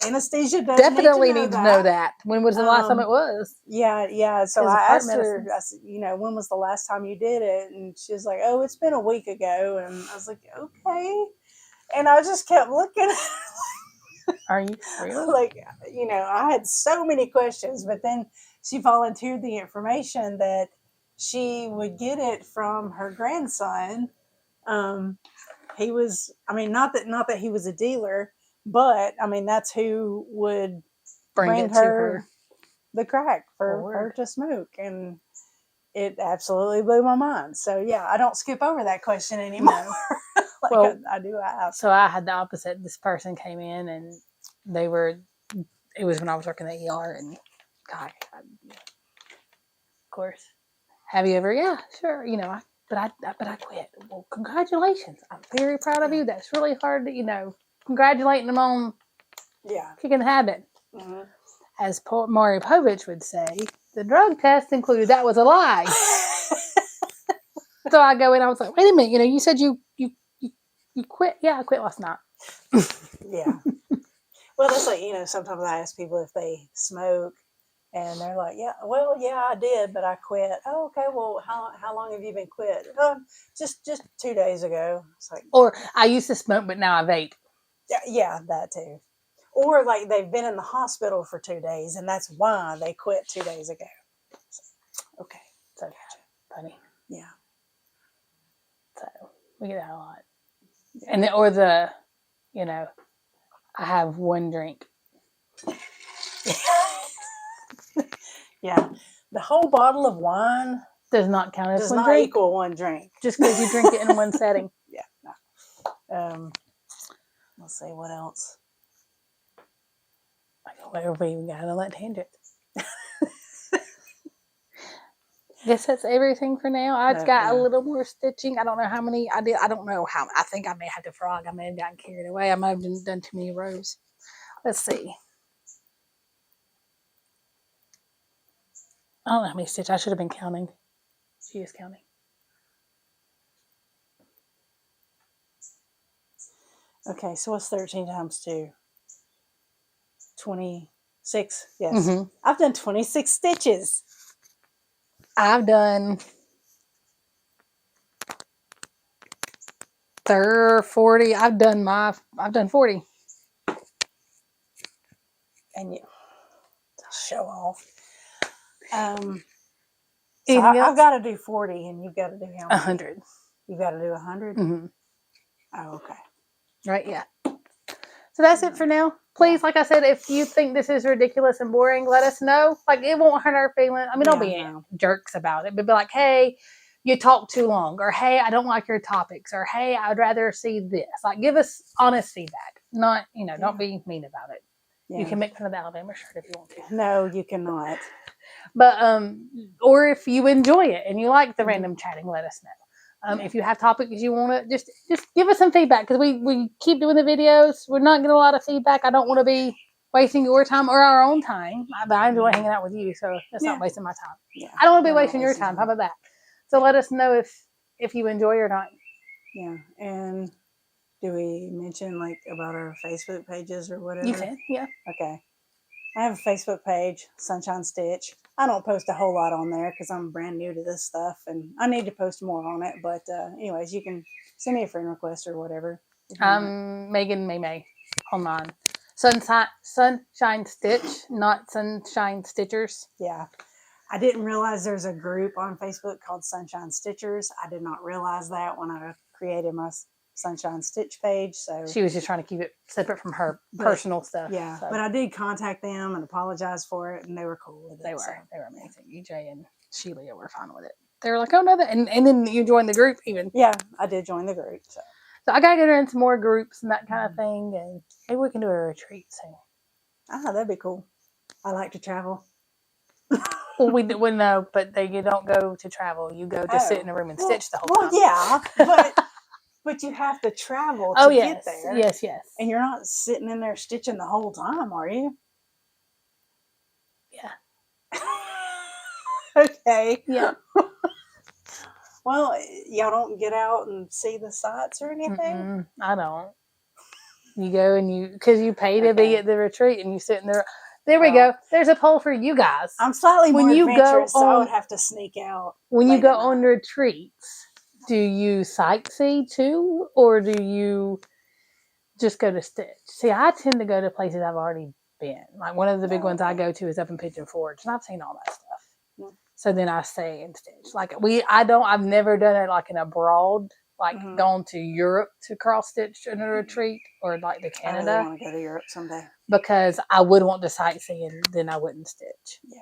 [SPEAKER 2] anesthesia does
[SPEAKER 1] definitely need to know that. When was the last time it was?
[SPEAKER 2] Yeah. So I asked her, I said, when was the last time you did it? And she was like, oh, it's been a week ago. And I was like, okay. And I just kept looking at her.
[SPEAKER 1] Are you really?
[SPEAKER 2] I had so many questions, but then she volunteered the information that she would get it from her grandson. He was, not that he was a dealer, but that's who would bring her the crack for her to smoke. And it absolutely blew my mind. So yeah, I don't skip over that question anymore. No. I do ask.
[SPEAKER 1] So I had the opposite. This person came in and it was when I was working at ER, and God, of course. Have you ever? Yeah, sure. But I quit. Well, congratulations. I'm very proud of you. That's really hard to, congratulating them on kicking the habit.
[SPEAKER 2] Mhm.
[SPEAKER 1] As Maury Povich would say, the drug test included that was a lie. So I go in, I was like, wait a minute, you said you quit. Yeah, I quit last night.
[SPEAKER 2] Yeah. Well, that's like, sometimes I ask people if they smoke, and they're like, yeah, well, yeah, I did, but I quit. Oh, okay. Well, how long have you been quit? Just 2 days ago. It's like,
[SPEAKER 1] Or I used to smoke, but now I vape.
[SPEAKER 2] yeah, that too. Or like they've been in the hospital for 2 days, and that's why they quit 2 days ago. So, okay.
[SPEAKER 1] So funny.
[SPEAKER 2] Yeah.
[SPEAKER 1] So we get that a lot.
[SPEAKER 2] Yeah.
[SPEAKER 1] And I have one drink.
[SPEAKER 2] Yeah. The whole bottle of wine
[SPEAKER 1] does not count as
[SPEAKER 2] does
[SPEAKER 1] one
[SPEAKER 2] not
[SPEAKER 1] drink.
[SPEAKER 2] equal one drink.
[SPEAKER 1] Just because you drink it in one setting.
[SPEAKER 2] Yeah. No. Let's see what else.
[SPEAKER 1] Where we even got on that tangent. I guess that's everything for now. I've got a little more stitching. I don't know how many I did. I don't know how. I think I may have to frog. I may have gotten carried away. I might have done too many rows. Let's see. I don't know how many stitches. I should have been counting. She is counting.
[SPEAKER 2] Okay, so what's 13 times 2? 26. Yes. Mm-hmm. I've done 26 stitches.
[SPEAKER 1] I've done 40. I've done 40.
[SPEAKER 2] And you show off. So I've got to do 40, and you've got to do how many?
[SPEAKER 1] 100.
[SPEAKER 2] You've got to do 100?
[SPEAKER 1] Mm-hmm.
[SPEAKER 2] Oh, okay.
[SPEAKER 1] Right, yeah. So that's it for now. Please, like I said, if you think this is ridiculous and boring, let us know. Like, it won't hurt our feelings. I mean, don't be jerks about it, but be like, hey, you talk too long, or hey, I don't like your topics, or hey, I'd rather see this. Like, give us honest feedback. Not, don't be mean about it. Yeah. You can make fun of the Alabama shirt if you want to.
[SPEAKER 2] No, you cannot.
[SPEAKER 1] But, or if you enjoy it and you like the random chatting, let us know. If you have topics you want to, just give us some feedback, because we keep doing the videos. We're not getting a lot of feedback. I don't want to be wasting your time or our own time. But I enjoy hanging out with you, so that's not wasting my time. Yeah. I don't want to be wasting your time. How about that? So let us know if you enjoy or not.
[SPEAKER 2] Yeah. And do we mention about our Facebook pages or whatever?
[SPEAKER 1] You can, yeah.
[SPEAKER 2] Okay. I have a Facebook page, Sunshine Stitch. I don't post a whole lot on there because I'm brand new to this stuff, and I need to post more on it. But anyways, you can send me a friend request or whatever.
[SPEAKER 1] Meagan May on mine. Sunshine Stitch, not Sunshine Stitchers.
[SPEAKER 2] Yeah. I didn't realize there's a group on Facebook called Sunshine Stitchers. I did not realize that when I created my Sunshine Stitch page. So
[SPEAKER 1] she was just trying to keep it separate from her personal stuff.
[SPEAKER 2] Yeah, so. But I did contact them and apologize for it, and they were cool with it.
[SPEAKER 1] They were amazing. EJ and Sheila were fine with it. They were like, oh no, and then you joined the group even.
[SPEAKER 2] Yeah, I did join the group. So
[SPEAKER 1] I gotta get her into more groups and that kind of thing, and maybe we can do a retreat soon.
[SPEAKER 2] That'd be cool. I like to travel.
[SPEAKER 1] Well, no, but you don't go to travel. You go to sit in a room and stitch the whole time.
[SPEAKER 2] Well, yeah, but you have to travel to get there.
[SPEAKER 1] Yes.
[SPEAKER 2] And you're not sitting in there stitching the whole time, are you?
[SPEAKER 1] Yeah.
[SPEAKER 2] Okay.
[SPEAKER 1] Yeah.
[SPEAKER 2] Well, y'all don't get out and see the sights or anything?
[SPEAKER 1] I don't. You go and because you pay to be at the retreat, and you sit in there. There we go. There's a poll for you guys.
[SPEAKER 2] I'm slightly more adventurous, so I would have to sneak out.
[SPEAKER 1] When you go on retreats, do you sightsee too, or do you just go to stitch? See, I tend to go to places I've already been. Like one of the big ones I go to is up in Pigeon Forge, and I've seen all that stuff. Mm-hmm. So then I stay and stitch. Like I've never done it like in abroad, like gone to Europe to cross stitch in a retreat, or like to Canada.
[SPEAKER 2] I really want to go to Europe someday.
[SPEAKER 1] Because I would want to sightsee and then I wouldn't stitch.
[SPEAKER 2] Yeah.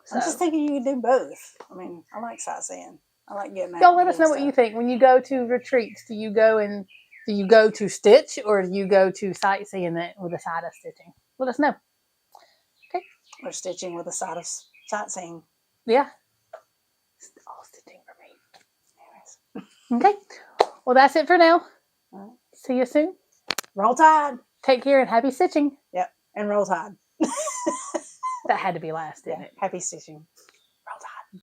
[SPEAKER 2] So. I'm just thinking you could do both. I mean, I like sightseeing. I like getting out.
[SPEAKER 1] Y'all let us know what you think. When you go to retreats, do you go to stitch, or do you go to sightseeing with a side of stitching? Let us know. Okay.
[SPEAKER 2] Or stitching with a side of sightseeing.
[SPEAKER 1] Yeah. All stitching for me. Anyways. Okay. Well, that's it for now. All right. See you soon.
[SPEAKER 2] Roll Tide.
[SPEAKER 1] Take care and happy stitching.
[SPEAKER 2] Yep. and roll tide.
[SPEAKER 1] That had to be last, didn't
[SPEAKER 2] Yeah,
[SPEAKER 1] it?
[SPEAKER 2] happy stitching.